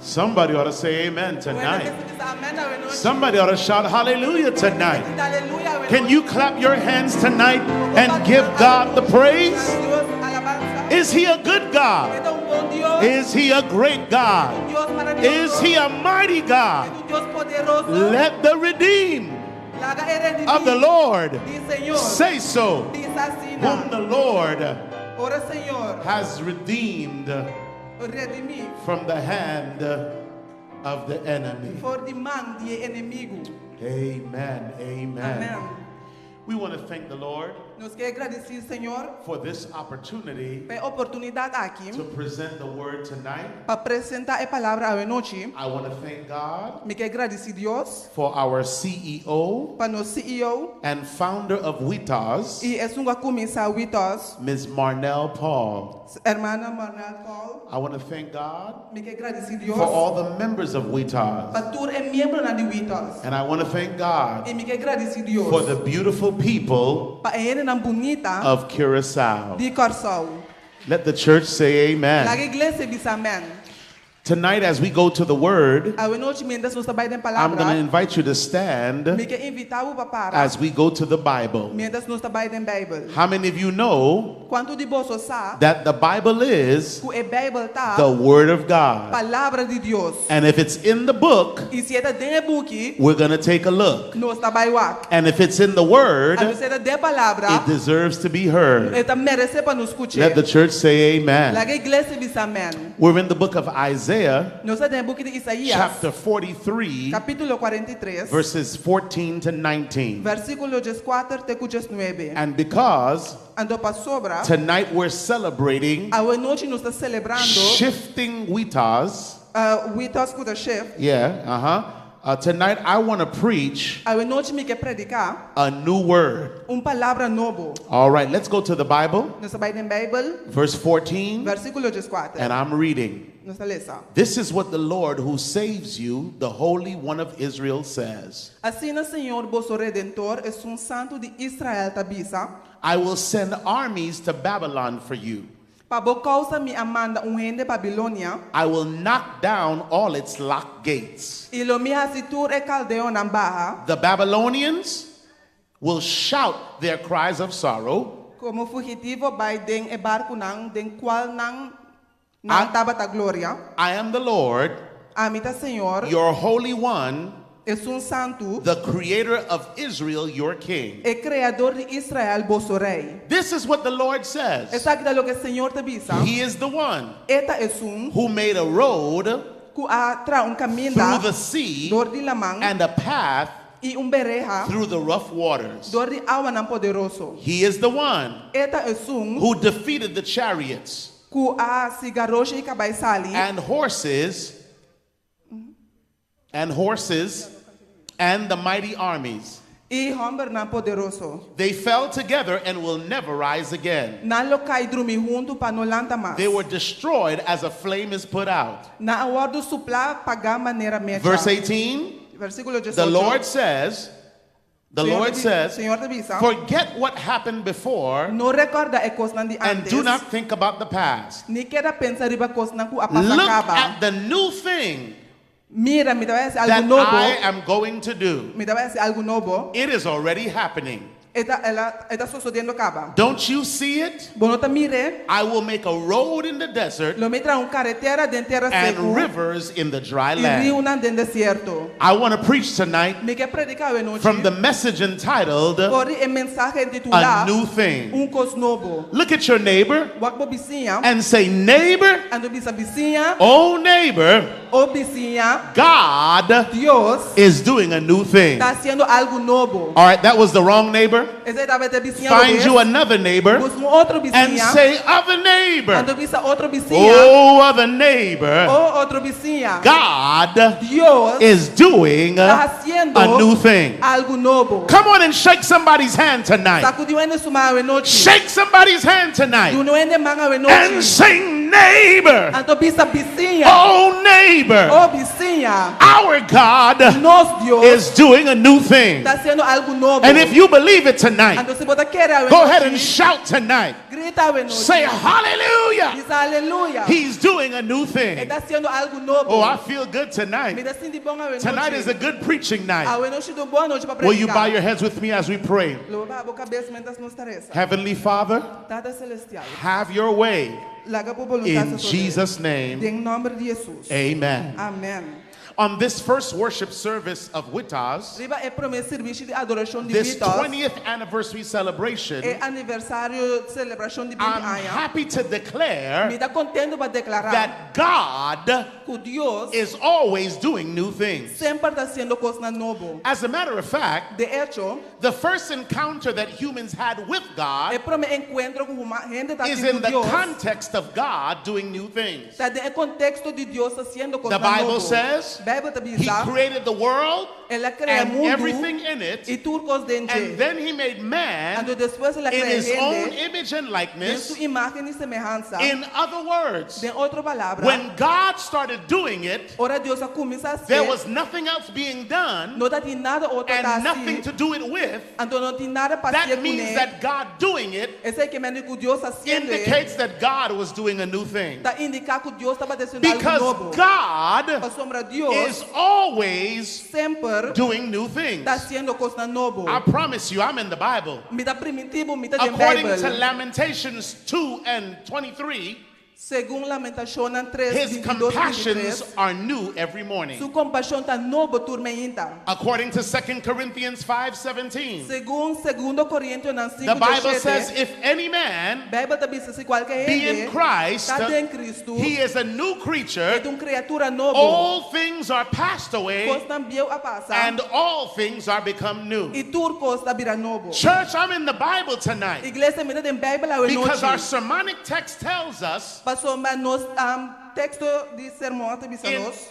Somebody ought to say amen tonight. Somebody ought to shout hallelujah tonight. Can you clap your hands tonight and give God the praise? Is he a good God? Is he a great God? Is he a mighty God? Let the redeemed of the Lord say so, whom the Lord has redeemed from the hand of the enemy. Amen. Amen. We want to thank the Lord for this opportunity to present the word tonight. I want to thank God for our CEO and founder of WITAS, Ms. Marnell Paul. I want to thank God for all the members of WITAS. And I want to thank God for the beautiful people of Curacao. Let the church say amen. Tonight, as we go to the word, I'm going to invite you to stand as we go to the Bible. How many of you know that the Bible is the Word of God? And if it's in the book, we're going to take a look. And if it's in the Word, it deserves to be heard. Let the church say amen. We're in the book of Isaiah, chapter 43, verses 14 to 19. And because tonight we're celebrating shifting WITAS, tonight I want to preach a new word. All right, let's go to the Bible. Verse 14, and I'm reading. This is what the Lord who saves you, the Holy One of Israel, says. I will send armies to Babylon for you. I will knock down all its locked gates. The Babylonians will shout their cries of sorrow. I am the Lord, your Holy One, the Creator of Israel, your King. This is what the Lord says. He is the one who made a road through the sea and a path through the rough waters. He is the one who defeated the chariots and horses and the mighty armies. They fell together and will never rise again. They were destroyed as a flame is put out. Verse 18, the Lord says, forget what happened before and do not think about the past. Look at the new thing that I am going to do. It is already happening. Don't you see it? I will make a road in the desert and rivers in the dry land. I want to preach tonight from the message entitled A New Thing. Look at your neighbor and say, neighbor, oh neighbor, God is doing a new thing. All right, that was the wrong neighbor. Find you another neighbor and say, other neighbor, oh other neighbor, God is doing a new thing. Come on and shake somebody's hand tonight. Shake somebody's hand tonight and sing, neighbor, oh neighbor, our God is doing a new thing. And if you believe it tonight, go ahead and shout tonight. Say hallelujah. Diz aleluia. He's doing a new thing. Está haciendo algo novo. Oh, I feel good tonight. Me dá sentindo bom a Tonight is a good preaching night. noite do boa noite para Will you bow predicar. your heads with me as we pray? Louva a cabeça mentas nos tarefa. Heavenly Father, Tata celestial. have your way. Laga por voluntade In sua. Jesus' name, Em nome de Jesus. amen. Amém. On this first worship service of Witas, Riba é promessa serviço de adoração de this Vitos. 20th anniversary celebration, É aniversário Selebrashon de 20 I'm anos. happy to declare Me dá contento para declarar that God que Deus is always doing new things. sempre está haciendo coisas novas. As a matter of fact, De hecho, the first encounter that humans had with God é primeiro encontro com uma gente tá is tendo in the Deus. context of God doing new things. Tá no contexto de Deus haciendo The coisas Bible novas. says Bíblia tá He dizendo, created the world ela cria and mundo everything in it, e tudo coisas dentro. and then He made man Ando depois ela in cria His own gente image and em likeness. sua imagem e semelhança. In other words, De outra palavra, when God started doing it, ora Deus a começar a there ser, was nothing else being done não tá tem nada outro tá and nothing assim. to do it with. Ando não tem nada para ser That com means ele. that God doing it Esse é que me que Deus haciendo indicates that God was doing a new thing. tá indicar que Deus estava descendo algo Because novo. God A sombra de Deus is always sempre doing new things. está haciendo coisas novas. I promise you, I'm in the Bible. Me dá primitivo, me dá de According to Bible. Lamentations 2 and 23, Segundo Lamentação 3, His 22, compassions 23, are new every morning. sua compaixão está nova turma ainda. According to 2 Corinthians 5:17, Segundo 2 Coríntios 5, the Bible 17, says, if any man Bíblia tá dizendo se qualquer be gente in Christ, está em Cristo, he is a new creature. é uma criatura nova. All things are passed away, Coisas não a passar. and all things are become new. E tudo coisa vira novo. Church, I'm in the Bible tonight Igreja me dá em Bíblia hoje. because our sermonic text tells us Passou nos texto de sermão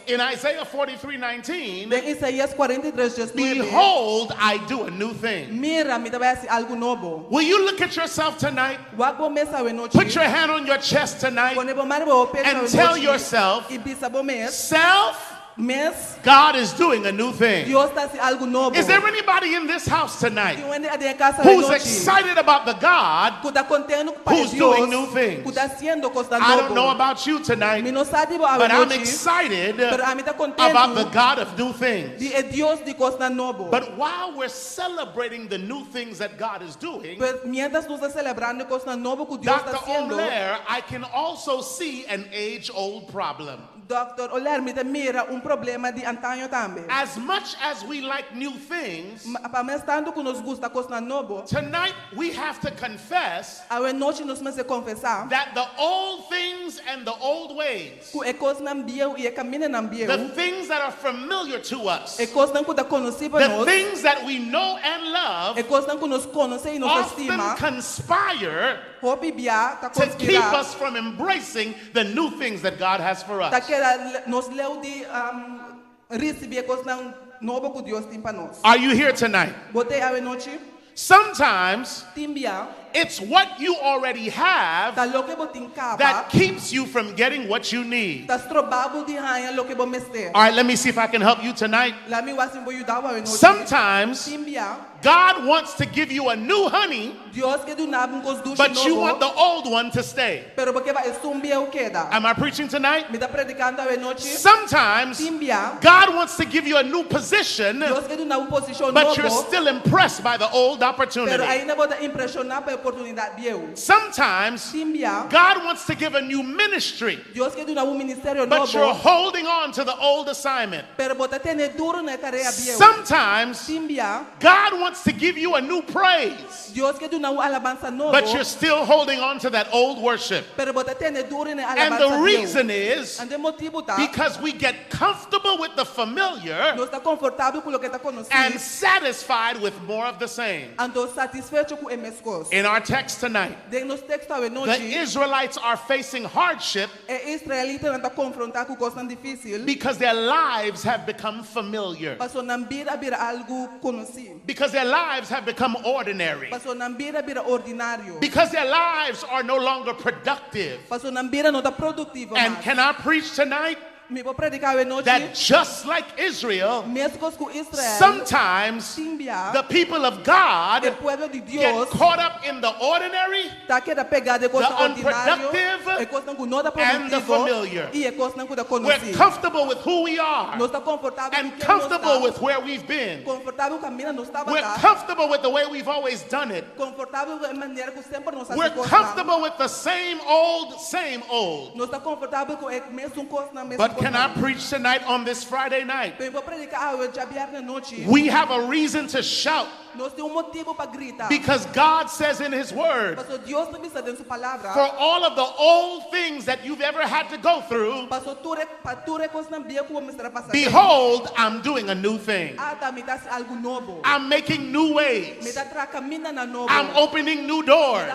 in Isaiah 43:19, em Isaías 43:19. behold, I do a new thing. Mira, me dá algo novo. Will you look at yourself tonight? Wago mesa hoje noite. Put your hand on your chest tonight Quando eu mar vou pegar and tell yourself, e bisa bom mês. self, Mês. God is doing a new thing. Deus está fazendo algo novo. Is there anybody in this house tonight who's who's excited about the God who's doing new things? I don't know about you tonight, but I'm excited about the God of new things. But while we're celebrating the new things that God is doing, Dr. Oler, I can also see an age-old problem. Dr. Oler me mira problema de antaño também. As much as we like new things, que nos gusta coisa novo, tonight we have to confess noite nos vamos confessar that the old things and the old ways, the things that are familiar to us, the things that we know and love, often conspire to keep us from embracing the new things that God has for us. Are you here tonight? Sometimes it's what you already have that keeps you from getting what you need. All right, let me see if I can help you tonight. Sometimes God wants to give you a new honey, but you want the old one to stay. Am I preaching tonight? Sometimes God wants to give you a new position, but you're still impressed by the old opportunity. Sometimes God wants to give a new ministry, but you're holding on to the old assignment. Sometimes God wants to give you a new praise, but you're still holding on to that old worship. And the reason is because we get comfortable with the familiar and satisfied with more of the same. In our text tonight, the Israelites are facing hardship because their lives have become familiar, because their lives have become ordinary, because their lives are no longer productive. And can I preach tonight? that just like Israel, sometimes the people of God get caught up in the ordinary, the unproductive, and the familiar. We're comfortable with who we are and comfortable with where we've been. We're comfortable with the way we've always done it. We're comfortable with the same old, same old. But can I preach tonight on this Friday night? We have a reason to shout. Because God says in His Word, for all of the old things that you've ever had to go through, behold, I'm doing a new thing. I'm making new ways. I'm opening new doors.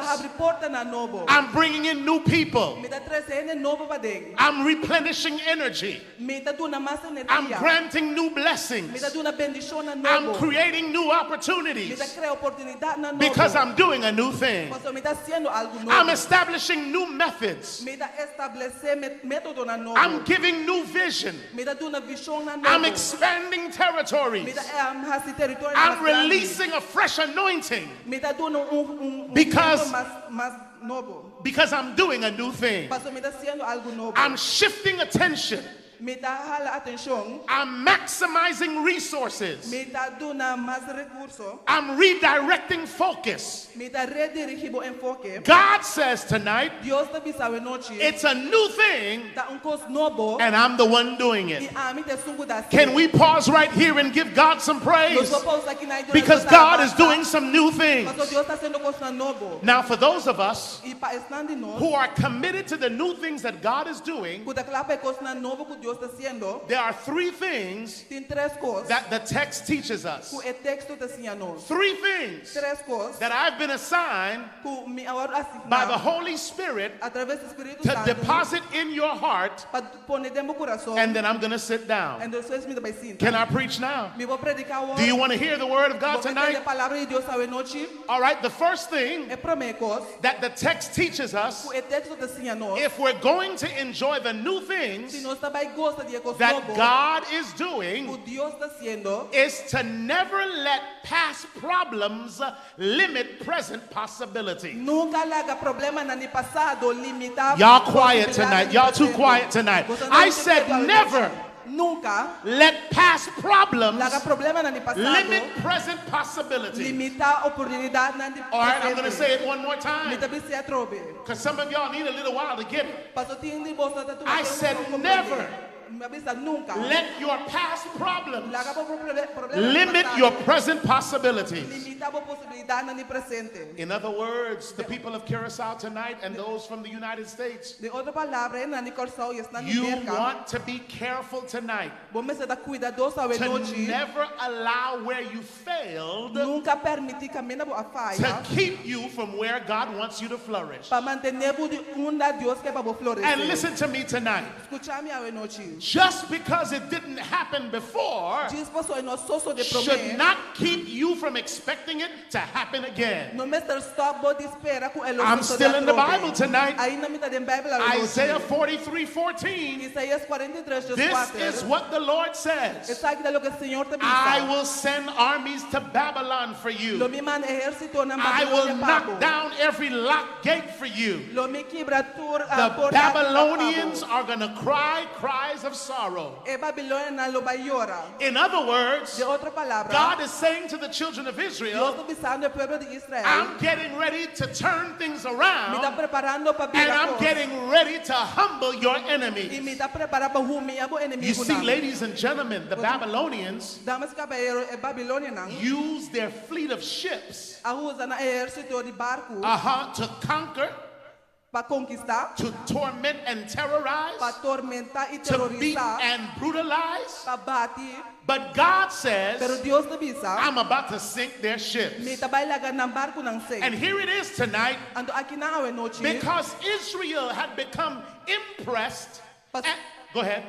I'm bringing in new people. I'm replenishing energy. I'm granting new blessings. I'm creating new opportunities. Because I'm doing a new thing. I'm establishing new methods. I'm giving new vision. I'm expanding territories. I'm releasing a fresh anointing. Because I'm doing a new thing. I'm shifting attention. I'm maximizing resources. I'm redirecting focus. God says tonight, it's a new thing, and I'm the one doing it. Can we pause right here and give God some praise? Because God is doing some new things. Now, for those of us who are committed to the new things that God is doing, there are three things that the text teaches us. Three things that I've been assigned by the Holy Spirit to deposit in your heart, and then I'm going to sit down. Can I preach now? Do you want to hear the word of God tonight? All right, the first thing that the text teaches us, if we're going to enjoy the new things that God is doing, is to never let past problems limit present possibility. Y'all quiet tonight. Y'all too quiet tonight. I said never let past problems limit present possibility. All right, I'm going to say it one more time, because some of y'all need a little while to get it. I said never let your past problems limit your present possibilities. In other words, the people of Curacao tonight and those from the United States, you want to be careful tonight to never allow where you failed to keep you from where God wants you to flourish. And listen to me tonight. Just because it didn't happen before should not keep you from expecting it to happen again. I'm still in the Bible tonight. Isaiah 43:14. This is what the Lord says. I will send armies to Babylon for you. I will knock down every locked gate for you. The Babylonians are going to cry cries of sorrow. In other words, God is saying to the children of Israel, I'm getting ready to turn things around, and I'm getting ready to humble your enemies. You see, ladies and gentlemen, the Babylonians use their fleet of ships to conquer, to torment and terrorize, to beat and brutalize. But God says, I'm about to sink their ships. And here it is tonight, because Israel had become impressed. Go ahead.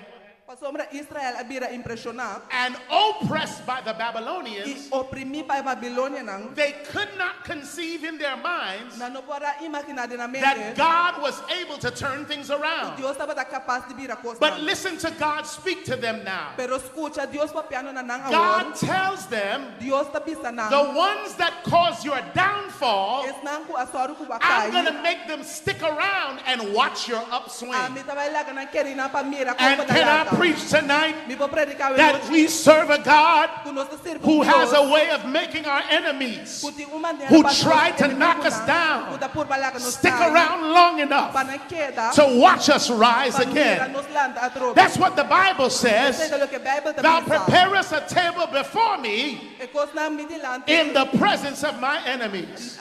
Pasombra Israel abira impressionar. And oppressed by the Babylonians, Oprimi pa Babilonia nang. they could not conceive in their minds Na no pora imaginar na mente. that God was able to turn things around. Dios estaba capaz de virar cosas. But listen to God speak to them now. Pero escucha Dios papiano na nang God tells them, Dios tapisa nang. the ones that cause your downfall, Es nang ku asoru ku I'm bakai. going to make them stick around and watch your upswing. Mi tabaila kana keri na pamira ko And can I preach tonight Mi po predicar that we serve a God who has a Dios. way of making our enemies Puti uman who try to knock us down stick around long enough to watch us rise again. That's what the Bible says. Thou prepare us a table before me in the presence of my enemies.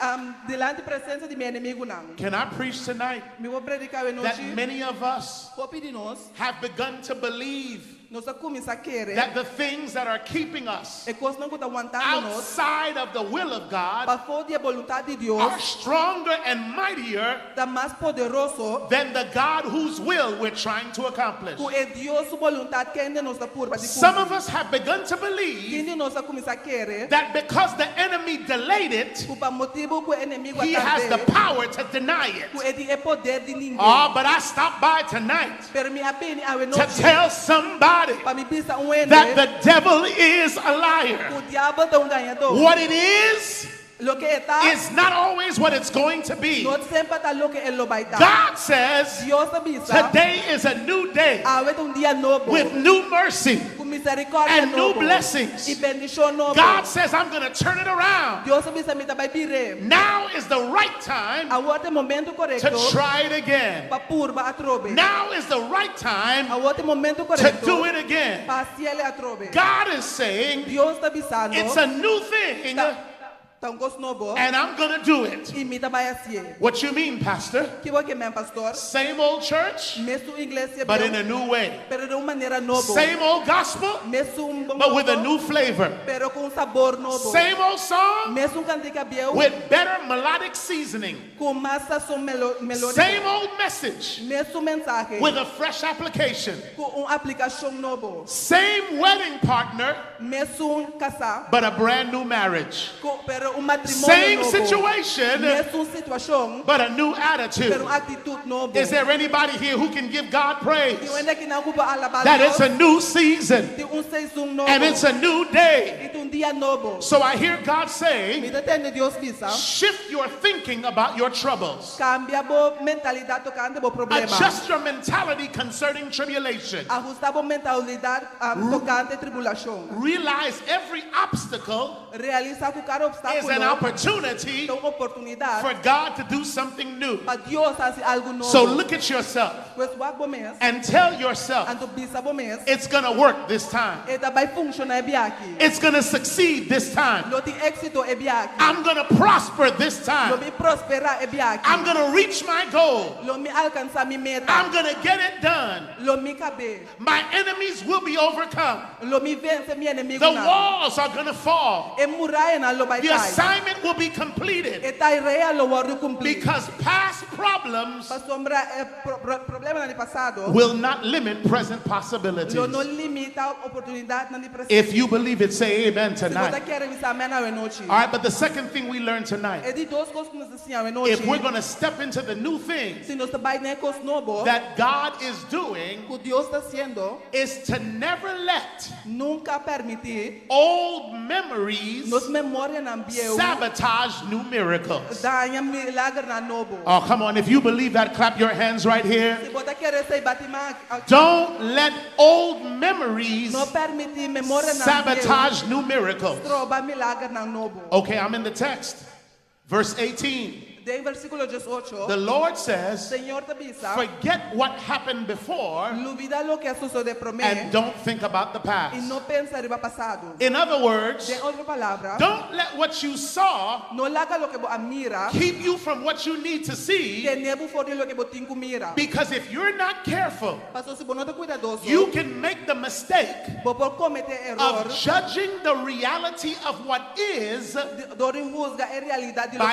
Can I preach tonight that many of us have begun to believe that the things that are keeping us outside of the will of God are stronger and mightier than the God whose will we're trying to accomplish. Some of us have begun to believe that because the enemy delayed it, he has the power to deny it. Oh, but I stopped by tonight to tell somebody that the devil is a liar. What it is not always what it's going to be. God says today is a new day with new mercy and new blessings. God says I'm going to turn it around. Now is the right time to try it again. Now is the right time to do it again. God is saying it's a new thing. And I'm going to do it. What you mean, Pastor? Same old church, but in a new way. Same old gospel, but with a new flavor. Same old song, with better melodic seasoning. Same old message, with a fresh application. Same wedding partner, but a brand new marriage. Same situation, but a new attitude. Is there anybody here who can give God praise that it's a new season and it's a new day? So I hear God saying, shift your thinking about your troubles. Adjust your mentality concerning tribulation. Realize every obstacle is an opportunity for God to do something new. So look at yourself and tell yourself it's going to work this time. It's going to succeed this time. I'm going to prosper this time. I'm going to reach my goal. I'm going to get it done. My enemies will be overcome. The walls are going to fall. The assignment will be completed because past problems will not limit present possibilities. If you believe it, say amen tonight. All right, but the second thing we learned tonight, if we're going to step into the new things that God is doing, is to never let old memories sabotage new miracles. Oh, come on. If you believe that, clap your hands right here. Don't let old memories sabotage new miracles. Okay, I'm in the text. Verse 18. The Lord says, forget what happened before and don't think about the past. In other words, don't let what you saw keep you from what you need to see, because if you're not careful, you can make the mistake of judging the reality of what is by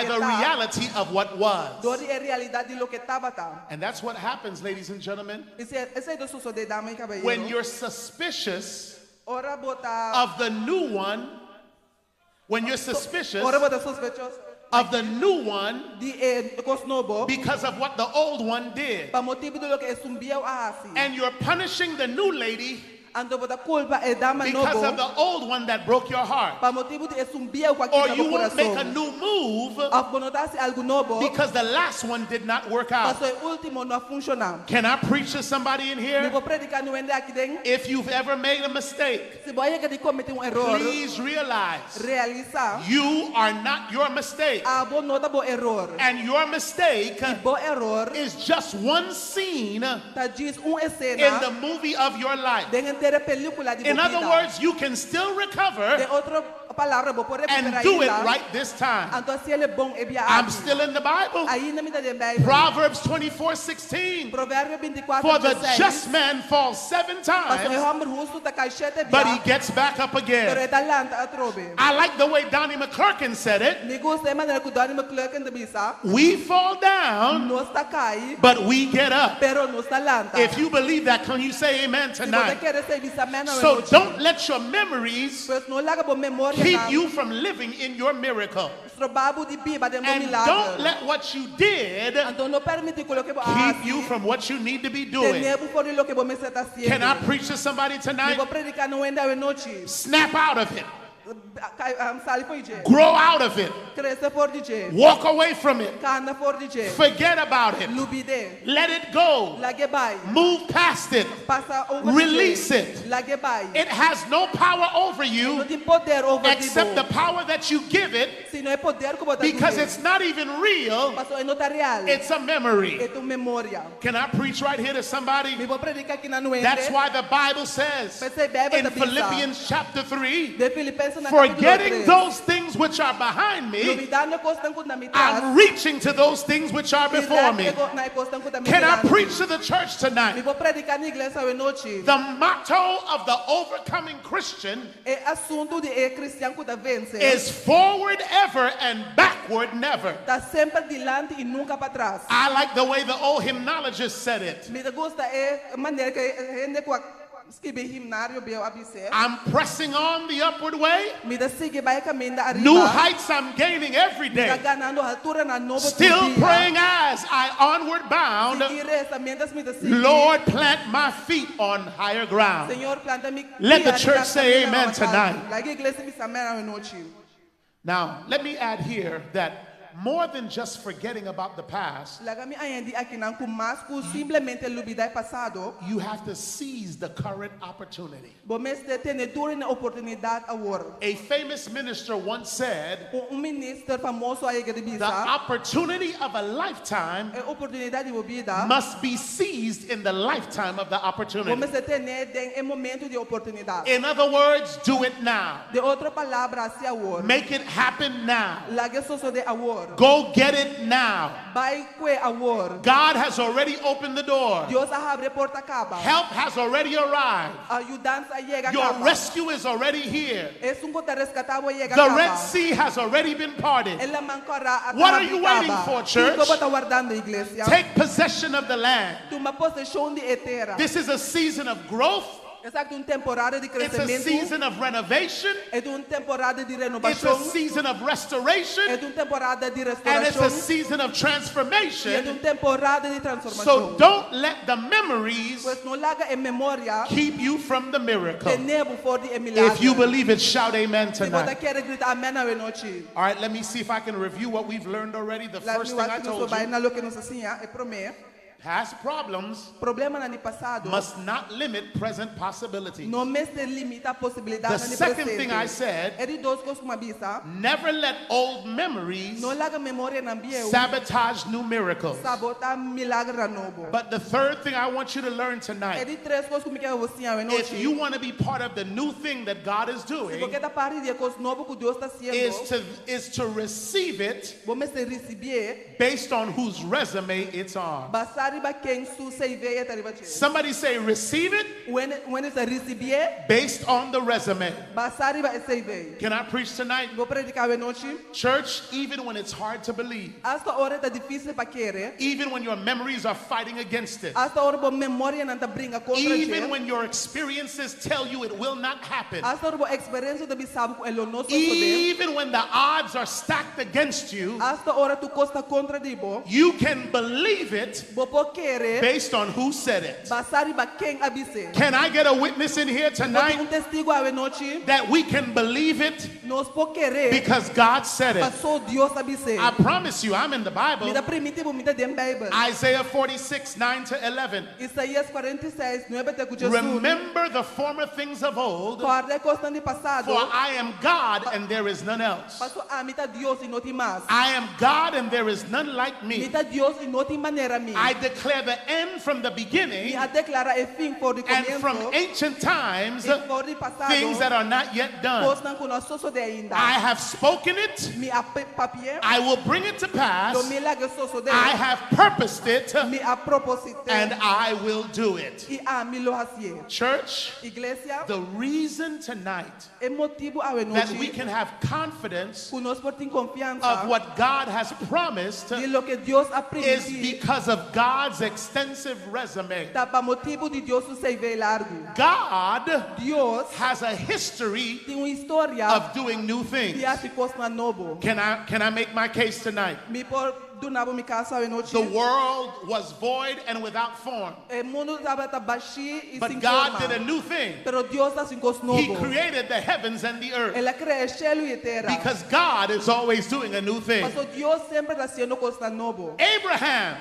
the reality of of what was. Door a realidad de lo que estaba tá. And that's what happens, ladies and gentlemen. Esse é do suceder, dama e caballero. When you're suspicious Ora bota of the new one, when you're suspicious ora bota sospechoso of the new one coisa novo because of what the old one did. pa motivo do que sumbia assim. And you're punishing the new lady Ando bota culpa e dama because novo of the old one that broke your heart. pa motivo de sumbia o Or you won't make a new move algo novo because the last one did not work out. paso o último não funciona. Can I preach to somebody in here? Vou predicar no ende aqui dentro. If you've ever made a mistake, Se boia que de cometer erro, please realize realizar you are not your mistake. a bo nota bo error. And your mistake Bo error is just one scene tá diz escena in the movie of your life. In other words, you can still recover and do it right this time. I'm still in the Bible. Proverbs 24:16. For the just man falls 7 times, but he gets back up again. I like the way Donnie McClurkin said it. We fall down, but we get up. If you believe that, can you say amen tonight? So don't let your memories keep you from living in your miracle. And don't let what you did keep you from what you need to be doing. Can I preach to somebody tonight? Snap out of it. Grow out of it. Walk away from it. Forget about it. Let it go. Move past it. Release it. It has no power over you except the power that you give it, because it's not even real. It's a memory. Can I preach right here to somebody? That's why the Bible says in Philippians chapter 3, forgetting those things which are behind me, I'm reaching to those things which are before me. Can I preach to the church tonight? The motto of the overcoming Christian is forward ever and backward never. I like the way the old hymnologist said it. I'm pressing on the upward way. New heights I'm gaining every day. Still praying as I onward bound. Lord, plant my feet on higher ground. Let the church say amen tonight. Now, let me add here that more than just forgetting about the past, you have to seize the current opportunity. A famous minister once said, the opportunity of a lifetime must be seized in the lifetime of the opportunity. In other words, do it now. Make it happen now. Go get it now. God has already opened the door. Help has already arrived. Your rescue is already here. The Red Sea has already been parted. What are you waiting for, church? Take possession of the land. This is a season of growth. It's a season of renovation. It's a season of restoration. And it's a season of transformation. So don't let the memories keep you from the miracle. If you believe it, shout amen tonight. All right, let me see if I can review what we've learned already. The first thing I told you. Past problems must not limit present possibilities. The second thing I said, never let old memories sabotage new miracles. But the third thing I want you to learn tonight, if you want to be part of the new thing that God is doing, is to receive it based on whose resume it's on. Somebody say, receive it When it's a receber, based on the resume. basari ba CV. Can I preach tonight? Vou predicar hoje. Church, even when it's hard to believe, Esta hora tá difícil para querer. even when your memories are fighting against it, Esta hora boa memória não tá brinca contra even você. when your experiences tell you it will not happen, Esta hora boa experiência do bisabo com ele não even when the odds are stacked against you, Esta hora tu costa contra dibo. you can believe it Bopo querer. based on who said it. Basari ba quem abise. Can I get a witness in here tonight Testigo a noite. that we can believe it Nós po querer. because God said it? Passou Deus abise. I promise you, I'm in the Bible. Me da primitivo me da dem Bible. Isaiah 46, 9 to 11. Isaías 46, 9 te Jesus. Remember the former things of old, Guarda costa de passado. for I am God and there is none else. Passou a mita Deus e não tem mais. I am God and there is none like me. Mita Deus e não tem maneira mi. I declare the end from the beginning, Me a declara e fim por de and comienzo. from ancient times, E por de passado. things that are not yet done. Coisa não conosco de ainda. I have spoken it, Me a papier. I will bring it to pass, Do milagre soso de. I have purposed it, Me a propósito. and I will do it. E a mi lo hacie. Church, Iglesia. the reason tonight É motivo a that noite. we can have confidence Conosco por ter confiança. of what God has promised De lo que Deus a is prometido. because of God's extensive resume. Tá pa motivo de Deus se vê largo. God Deus has a history tem uma história of doing new things. de hacer coisas novo. Can I make my case tonight? Me por dunabo mi casa a noite. The world was void and without form, O mundo estava baixo e but sem God forma. did a new thing. Pero Deus está sem coisa He novo. created the heavens and the earth Ela cria cielo e terra. because God is always doing a new thing. Mas Deus sempre está fazendo coisa novo. Abraham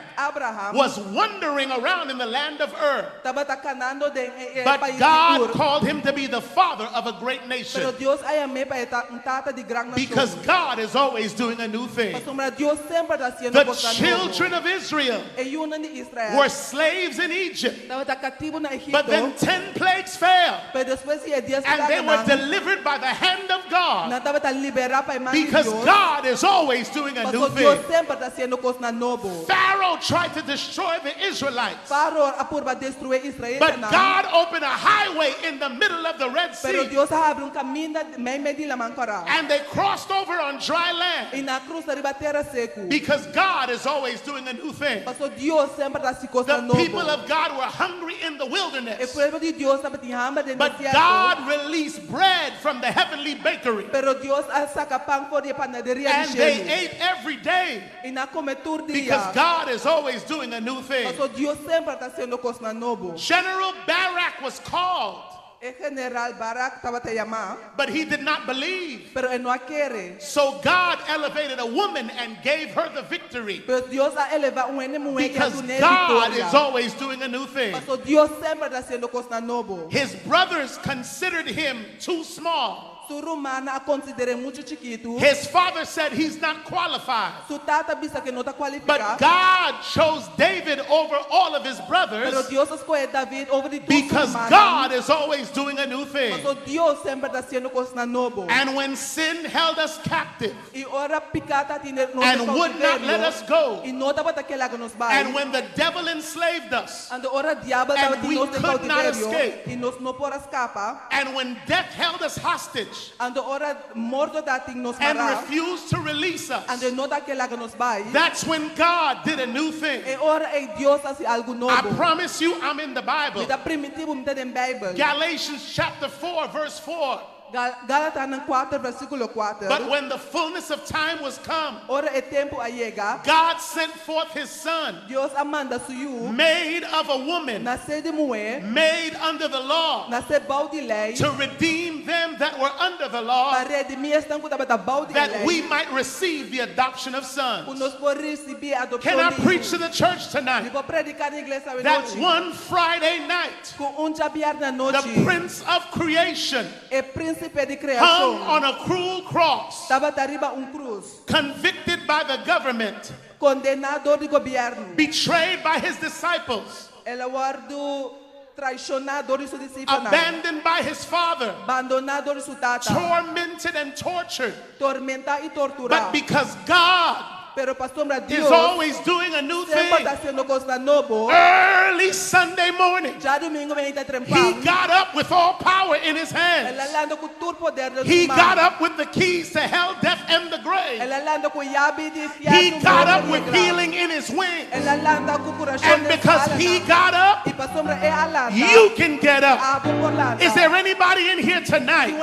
was wandering around in the land of Ur, Estava caminhando de but país de God Ur. called him to be the father of a great Pero nation Deus aí me para tata de grande because nação. God is always doing a new thing. Mas Deus sempre está fazendo The coisa children novo. of Israel E una de Israel. were slaves in Egypt, Estava cativo na Egipto. but then 10 plagues failed, Pero después de 10 and they were plagas, delivered by the hand of God não estava liberado para mão de because Deus. God is always doing a new Mas Deus thing. sempre está fazendo coisa novo. Pharaoh tried to destroy the Israelites, Faraó apurba destruir Israel. but God opened a highway in the middle of the Red Pero Sea, Deus abre caminho meio de la mancora. and they crossed over on dry land E na cruz arriba terra seco. because God is always doing a new thing. Mas Deus sempre está se coisa The novo. people of God were hungry in the O wilderness, povo de Deus estava de hambre dentro but do deserto. God released bread from the heavenly bakery, Pero Deus saca pão por de panaderia and de they cielo. ate every day E na come todo dia. because God is always doing a new thing. Mas Deus sempre está fazendo coisa novo. General Barak was called, O general Barak estava te chamar. but he did not believe. Pero ele não quer. So God elevated a woman and gave her the victory Pero Deus a eleva enemigo because que tu God vitória. is always doing a new thing. Mas Deus sempre está fazendo coisa novo. His brothers considered him too small. Su rumana a considera muito chiquito. His father said he's not qualified. Su tata bisa que não está But qualificado. God chose David over all of his brothers Pero Deus escolhe David over de because God is always doing a new thing. Mas Deus sempre está fazendo coisa novo. And when sin held us captive E ora picata tiene nos and would not let us go, E não estava daquela que nos vai. and when the devil enslaved us, And ora diabo and estava we nos de could not cautiverio. escape, E nos não por escapa. and when death held us hostage And ora morto da ting nos and mará. refused to release us, And não daquela que nos vai. that's when God did a new thing. E ora e Deus hace algo novo. I promise you, I'm in the Bible. Me dá primitivo me dá em Bible. Galatians chapter 4, verse 4. Gálatas 4 versículo 4. But when the fullness of time was come, Ora é tempo a llegar. God sent forth his son, Deus amanda suyo. made of a woman, Nasce de mulher. made under the law, Nasce bau de lei. to redeem them that were under the law, Para redimir esta coisa da bau de that lei. we might receive the adoption of sons. Nos por receber a adopção Can I de preach filho. to the church tonight Vou predicar na igreja hoje. that one Friday night, Com jabiar na noite. the Prince of Creation É príncipe de hung criação. on a cruel cross, Estava arriba cruz. convicted by the government, Condenado de governo. betrayed by his disciples, Ela guardo traicionado de seus discípulos. abandoned by his father, Abandonado de sua tata. tormented and tortured. Tormenta e torturado. But because God Pero pastor is Dios always doing a new sempre thing. está haciendo coisa novo. Early Sunday morning, Já domingo vem he trempado. got up with all power in his hands. Ela anda com todo poder das He mãos. got up with the keys to hell, death, and the grave. Ela anda com chave de He fiado. got up with healing in his wings. Ela anda com curação And das because alas. he got up, E pastor é alada. you can get up. Abo por lá. Is there anybody in here tonight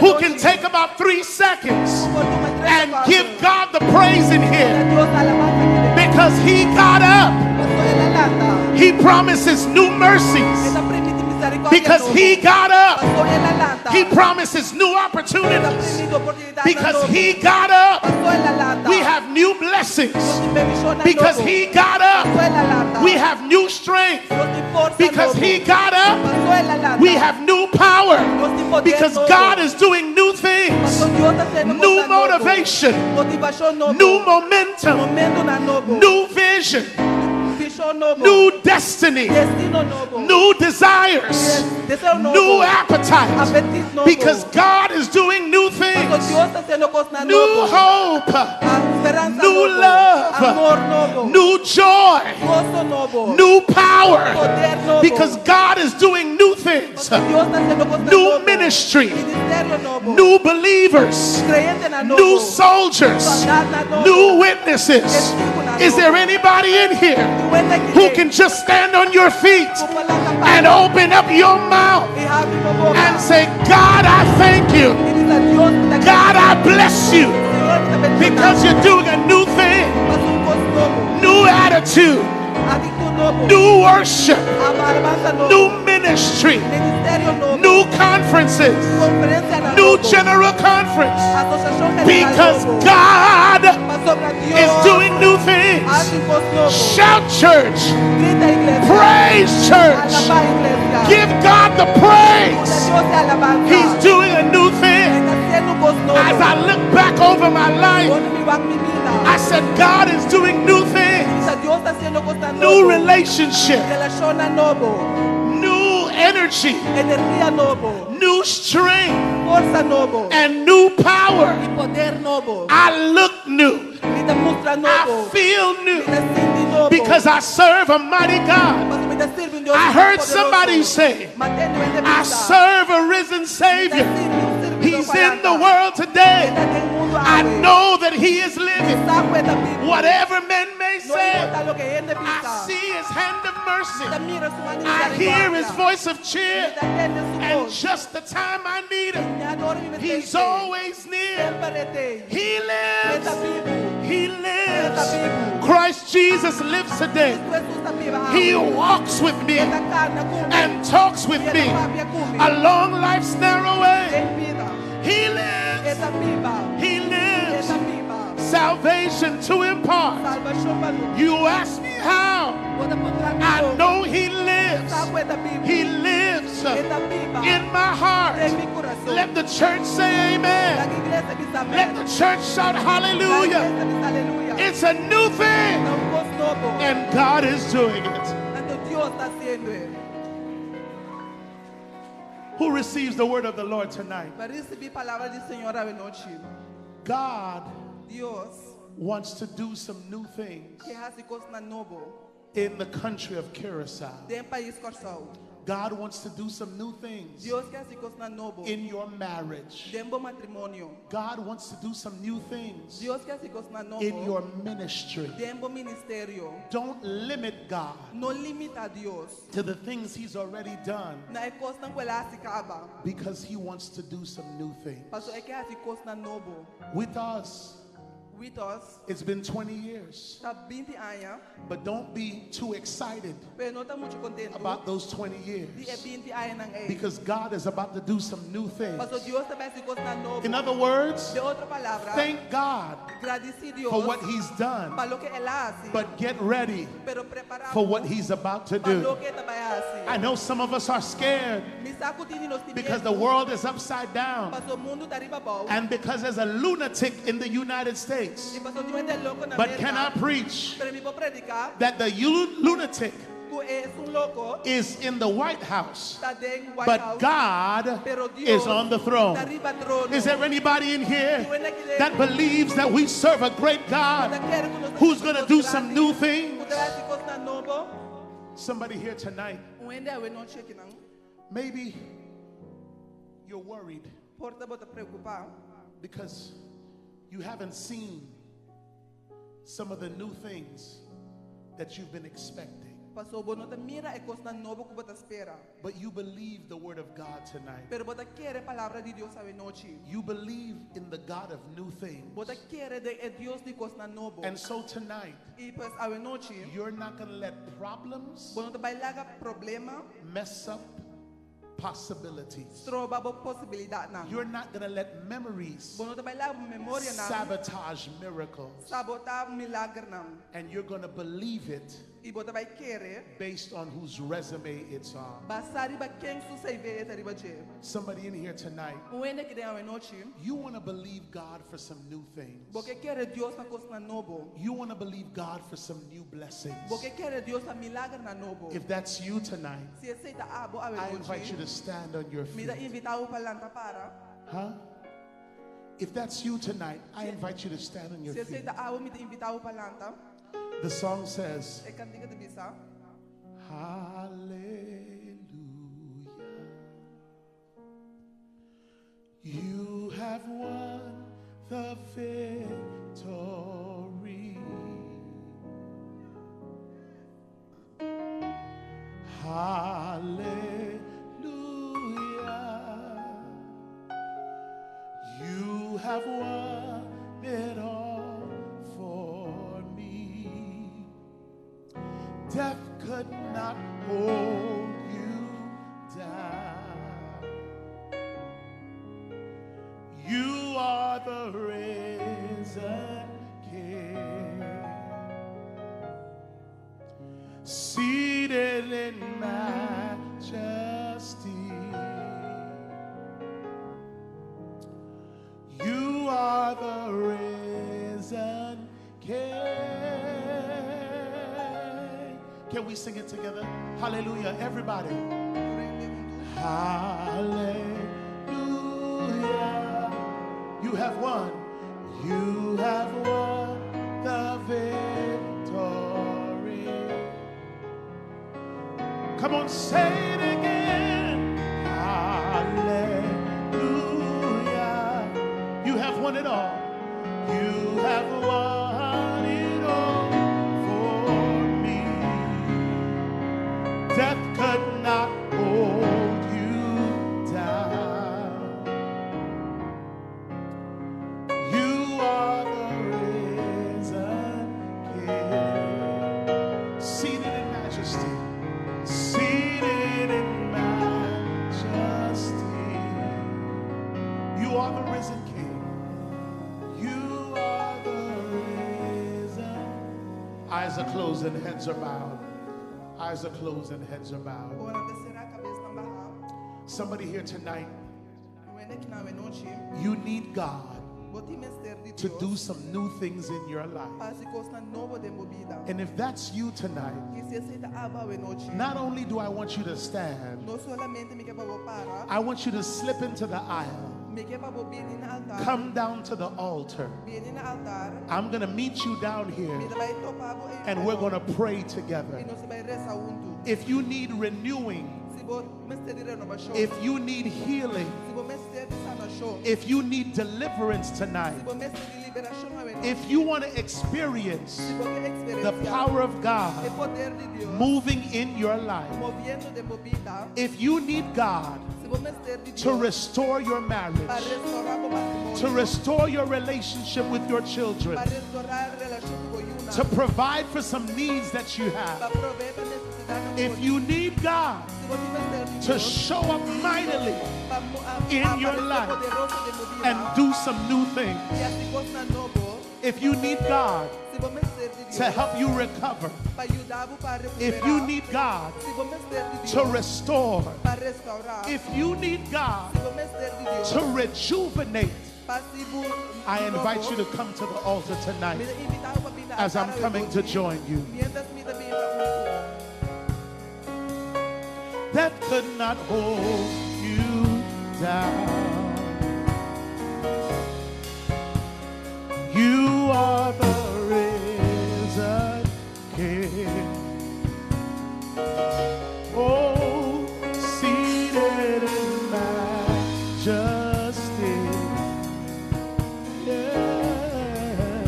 who can take about 3 seconds and give God the praise in here? Because he got up. He promises new mercies. Because he got up. He promises new opportunities. Because he got up. We have new blessings. Because he got up. We have new strength. Because he got up. We have new power. Because God is doing new things. New motivation. New momentum. New vision. New destiny, new desires, new appetites, because God is doing new things, new hope, new love, new joy, new power, because God is doing new things, new ministry, new believers, new soldiers, new witnesses. Is there anybody in here who can just stand on your feet and open up your mouth and say, God, I thank you. God, I bless you because you're doing a new thing, new attitude, new worship, new ministry, new conferences, new general conference, because God is doing new things. Shout, church. Praise, church. Give God the praise. He's doing a new thing. As I look back over my life, I said, God is doing new things. New relationship, new energy, new strength, and new power. I look new. I feel new because I serve a mighty God. I heard somebody say, I serve a risen Savior. He's in the world today. I know that he is living. Whatever men may say, I see his hand of mercy. I hear his voice of cheer. And just the time I need him, he's always near. He lives. He lives. Christ Jesus lives today. He walks with me and talks with me along life's narrow way. He lives. He lives. Salvation to impart. You ask me how. I know he lives. He lives in my heart. Let the church say amen. Let the church shout hallelujah. It's a new thing. And God is doing it. Who receives the word of the Lord tonight? God wants to do some new things in the country of Curacao. God wants to do some new things in your marriage. God wants to do some new things in your ministry. Don't limit God to the things he's already done, because he wants to do some new things. With us, it's been 20 years. But don't be too excited about those 20 years, because God is about to do some new things. In other words, thank God for what he's done, but get ready for what he's about to do. I know some of us are scared because the world is upside down and because there's a lunatic in the United States. But can I preach that the lunatic is in the White House, but God is on the throne. Is there anybody in here that believes that we serve a great God who's going to do some new things? Somebody here tonight, maybe you're worried because you haven't seen some of the new things that you've been expecting. But you believe the word of God tonight. You believe in the God of new things. And so tonight, you're not going to let problems mess up possibilities. You're not going to let memories sabotage miracles. And you're going to believe it based on whose resume it's on. Somebody in here tonight, you want to believe God for some new things. You want to believe God for some new blessings. If that's you tonight, I invite you to stand on your feet. Huh? If that's you tonight, I invite you to stand on your feet. The song says, hallelujah, you have won the victory. Hallelujah, you have won it all for me. Death could not hold you down. You are the risen King, seated in majesty. You are the risen King. Can we sing it together? Hallelujah, everybody. Hallelujah. You have won. You have won the victory. Come on, say it again. Hallelujah. You have won it all. You have won it all for me. Death could not hold you down. You are the risen King, seated in majesty. Seated in majesty. You are the risen King. You are the risen. Eyes are closed and heads are bowed. Eyes are closed and heads are bowed. Somebody here tonight, you need God to do some new things in your life. And if that's you tonight, not only do I want you to stand, I want you to slip into the aisle. Come down to the altar. I'm going to meet you down here and we're going to pray together. If you need renewing, if you need healing, if you need deliverance tonight, if you want to experience the power of God moving in your life, if you need God to restore your marriage, to restore your relationship with your children, to provide for some needs that you have, if you need God to show up mightily in your life and do some new things, if you need God to help you recover, if you need God to restore, if you need God to rejuvenate, I invite you to come to the altar tonight as I'm coming to join you. that could not hold you down. You are the risen King. Oh, seated in majesty. Yeah.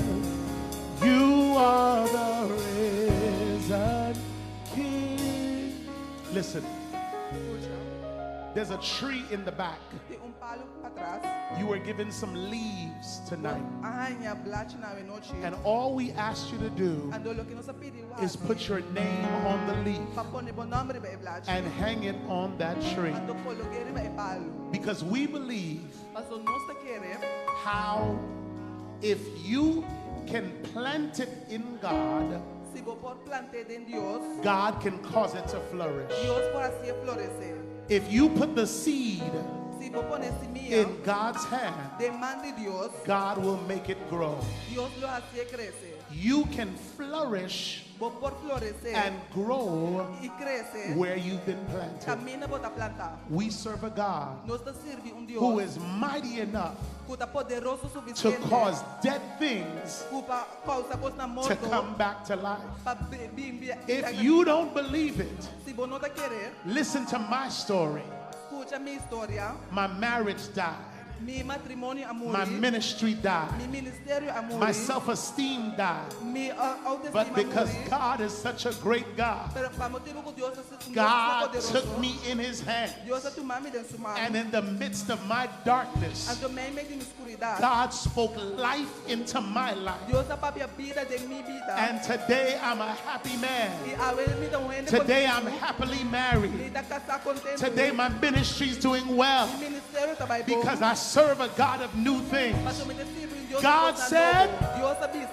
You are the risen King. Listen. There's a tree in the back. You were given some leaves tonight. And all we asked you to do is put your name on the leaf and hang it on that tree. Because we believe how if you can plant it in God, God can cause it to flourish. If you put the seed in God's hand, God will make it grow. You can flourish and grow where you've been planted. We serve a God who is mighty enough to cause dead things to come back to life. If you don't believe it, listen to my story. My marriage died. My ministry died. My self-esteem died. But because God is such a great God, God took me in his hands. And in the midst of my darkness, God spoke life into my life. And today I'm a happy man. Today I'm happily married. Today my ministry is doing well because I serve a God of new things. God said,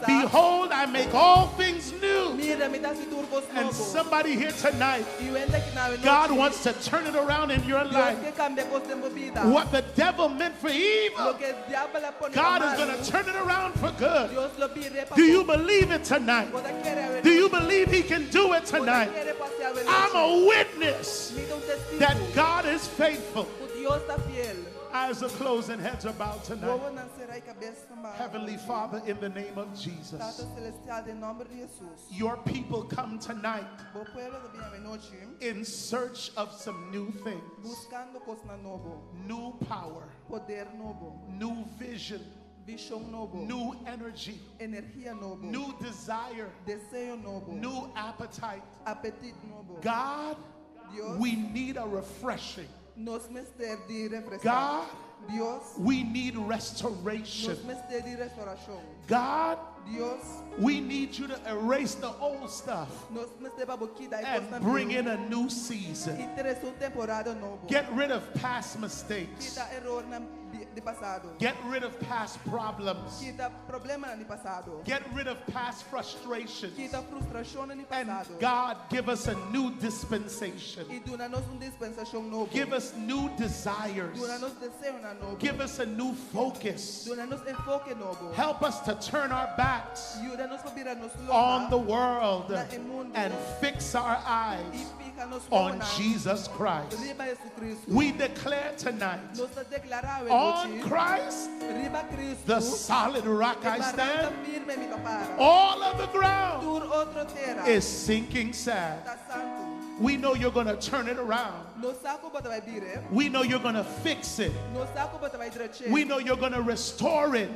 behold, I make all things new. And somebody here tonight, God wants to turn it around in your life. What the devil meant for evil, God is going to turn it around for good. Do you believe it tonight? Do you believe he can do it tonight? I'm a witness that God is faithful. Eyes are closed and heads are bowed tonight. Heavenly Father, in the name of Jesus, your people come tonight in search of some new things, new power, new vision, new energy, new desire, new appetite. God, we need a refreshing. God, we need restoration. God, we need you to erase the old stuff and bring in a new season. Get rid of past mistakes. Get rid of past problems. Get rid of past frustrations. And God, give us a new dispensation. Give us new desires. Give us a new focus. Help us to turn our backs on the world and fix our eyes on Jesus Christ. We declare tonight, on Christ, the solid rock I stand, all of the ground is sinking sand. We know you're going to turn it around. We know you're going to fix it. We know you're going to restore it.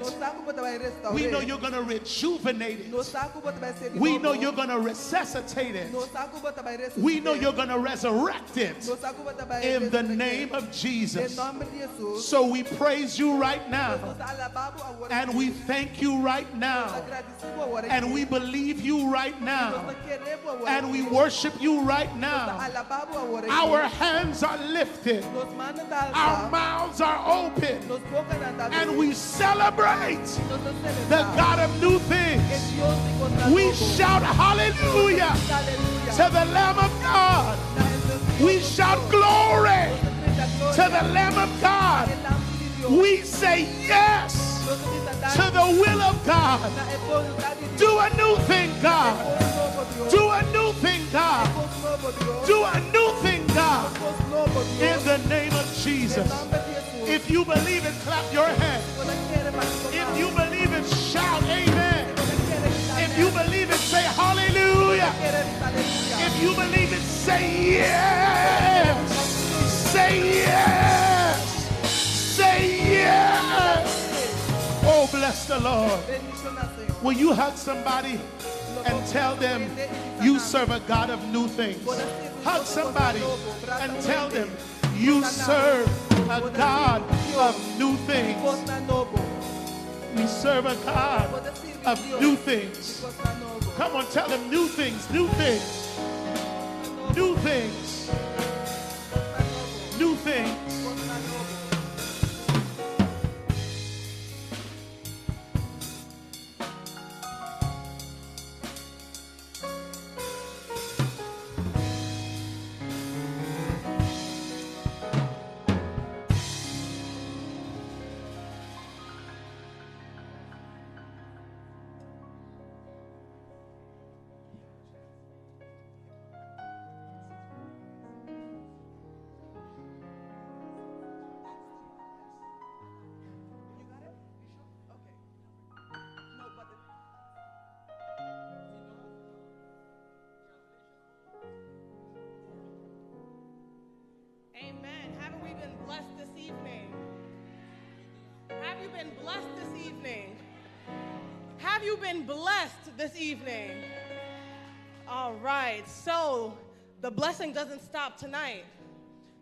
We know you're going to rejuvenate it. We know you're going to resuscitate it. We know you're going to resurrect it in the name of Jesus. So we praise you right now, and we thank you right now, and we believe you right now, and we worship you right now. Our hands are lifted, our mouths are open, and we celebrate the God of new things. We shout hallelujah to the Lamb of God. We shout glory to the Lamb of God. We say yes to the will of God. Do a new thing, God. Do a new thing, God. Do a new thing, God. In the name of Jesus. If you believe it, clap your hands. If you believe it, shout amen. If you believe it, say hallelujah. If you believe it, say yes. Say yes. Say yes. Oh, bless the Lord. Will you hug somebody and tell them you serve a God of new things? Hug somebody and tell them you serve a God of new things. We serve a God of new things. Come on, tell them new things, new things, new things, new things. Amen. Haven't we been blessed this evening? Have you been blessed this evening? Have you been blessed this evening? All right, so the blessing doesn't stop tonight.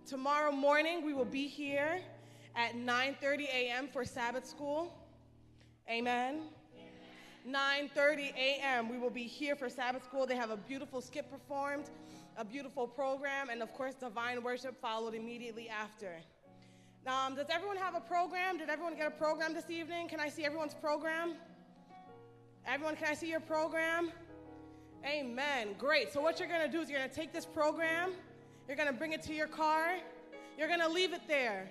Tomorrow morning, we will be here at 9:30 a.m. for Sabbath school. Amen. 9:30 a.m. we will be here for Sabbath school. They have a beautiful skit performed, a beautiful program, and of course, divine worship followed immediately after. Does everyone have a program? Did everyone get a program this evening? Can I see everyone's program? Everyone, can I see your program? Amen. Great. So what you're going to do is you're going to take this program, you're going to bring it to your car, you're going to leave it there,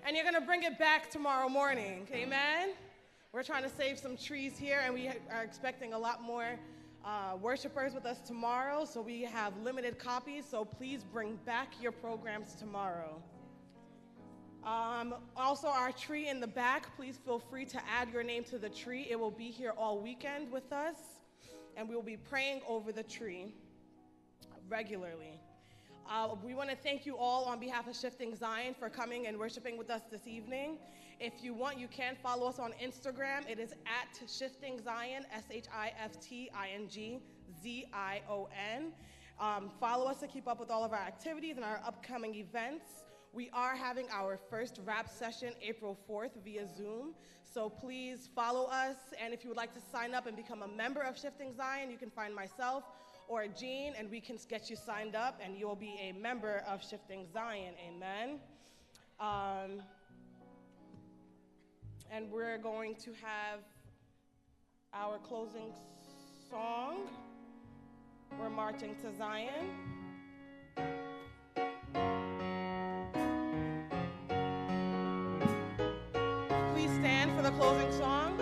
and you're going to bring it back tomorrow morning. Amen? We're trying to save some trees here, and we are expecting a lot more worshipers with us tomorrow, so we have limited copies, so please bring back your programs tomorrow. Also, our tree in the back, please feel free to add your name to the tree. It will be here all weekend with us, and we will be praying over the tree regularly. We want to thank you all on behalf of Shifting Zion for coming and worshiping with us this evening. If you want, you can follow us on Instagram. It is at Shifting Zion, SHIFTINGZION. Follow us to keep up with all of our activities and our upcoming events. We are having our first rap session April 4th via Zoom, so please follow us. And if you would like to sign up and become a member of Shifting Zion, you can find myself or Jean, and we can get you signed up, and you'll be a member of Shifting Zion. Amen. And we're going to have our closing song. We're marching to Zion. Please stand for the closing song.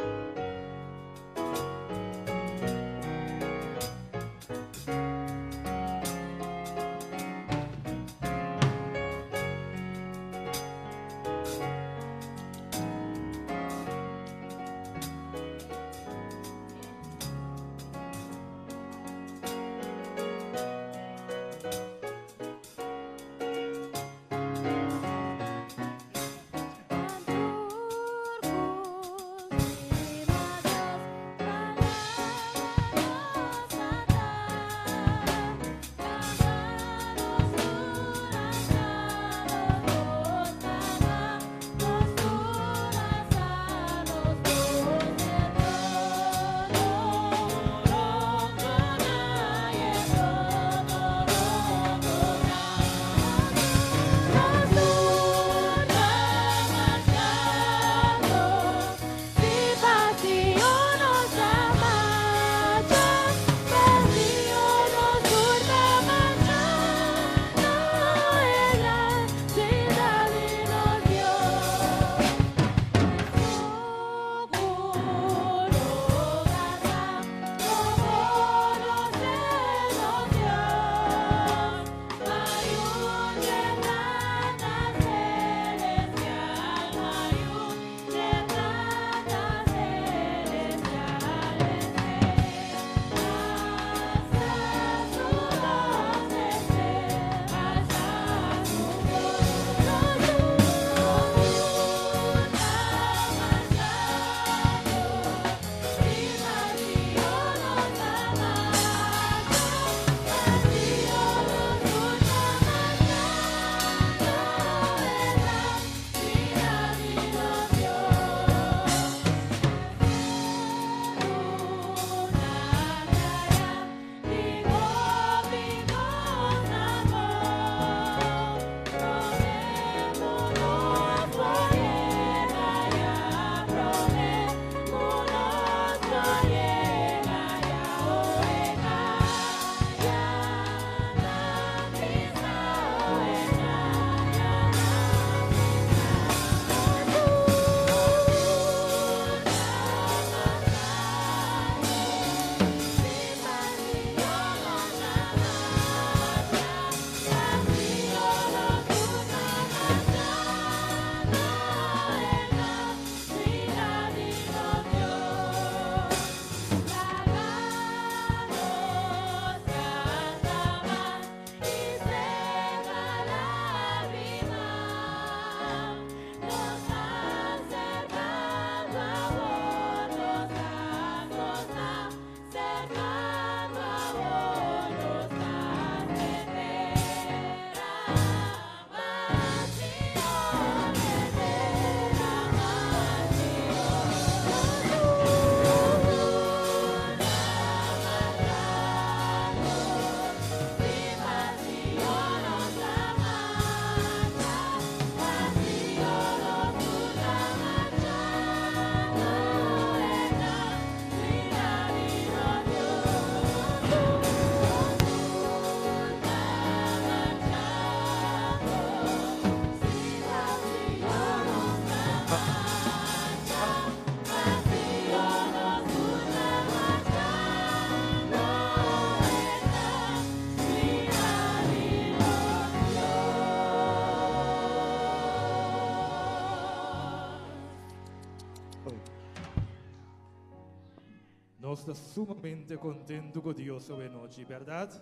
Nós está sumamente contento com Deus hoje noite, verdade?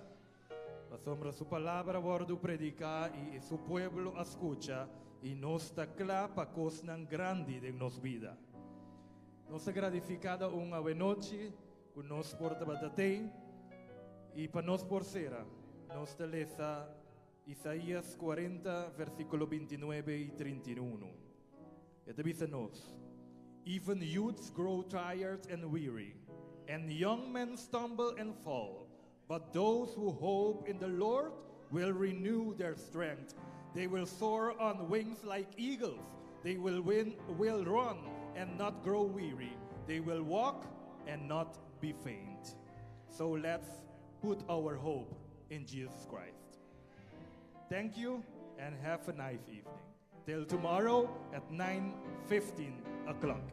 Asombra sua palavra, bordo predicar e seu pueblo escuta e nós está claro para coisas grandes de nossa vida. Nós está gratificada uma noite que nós porta batatei e para nós por ser, nós está lesa Isaías 40, versículo 29 e 31. E dice nos, even youths grow tired and weary, and young men stumble and fall. But those who hope in the Lord will renew their strength. They will soar on wings like eagles. They will run and not grow weary. They will walk and not be faint. So let's put our hope in Jesus Christ. Thank you and have a nice evening. Till tomorrow at 9:15 o'clock.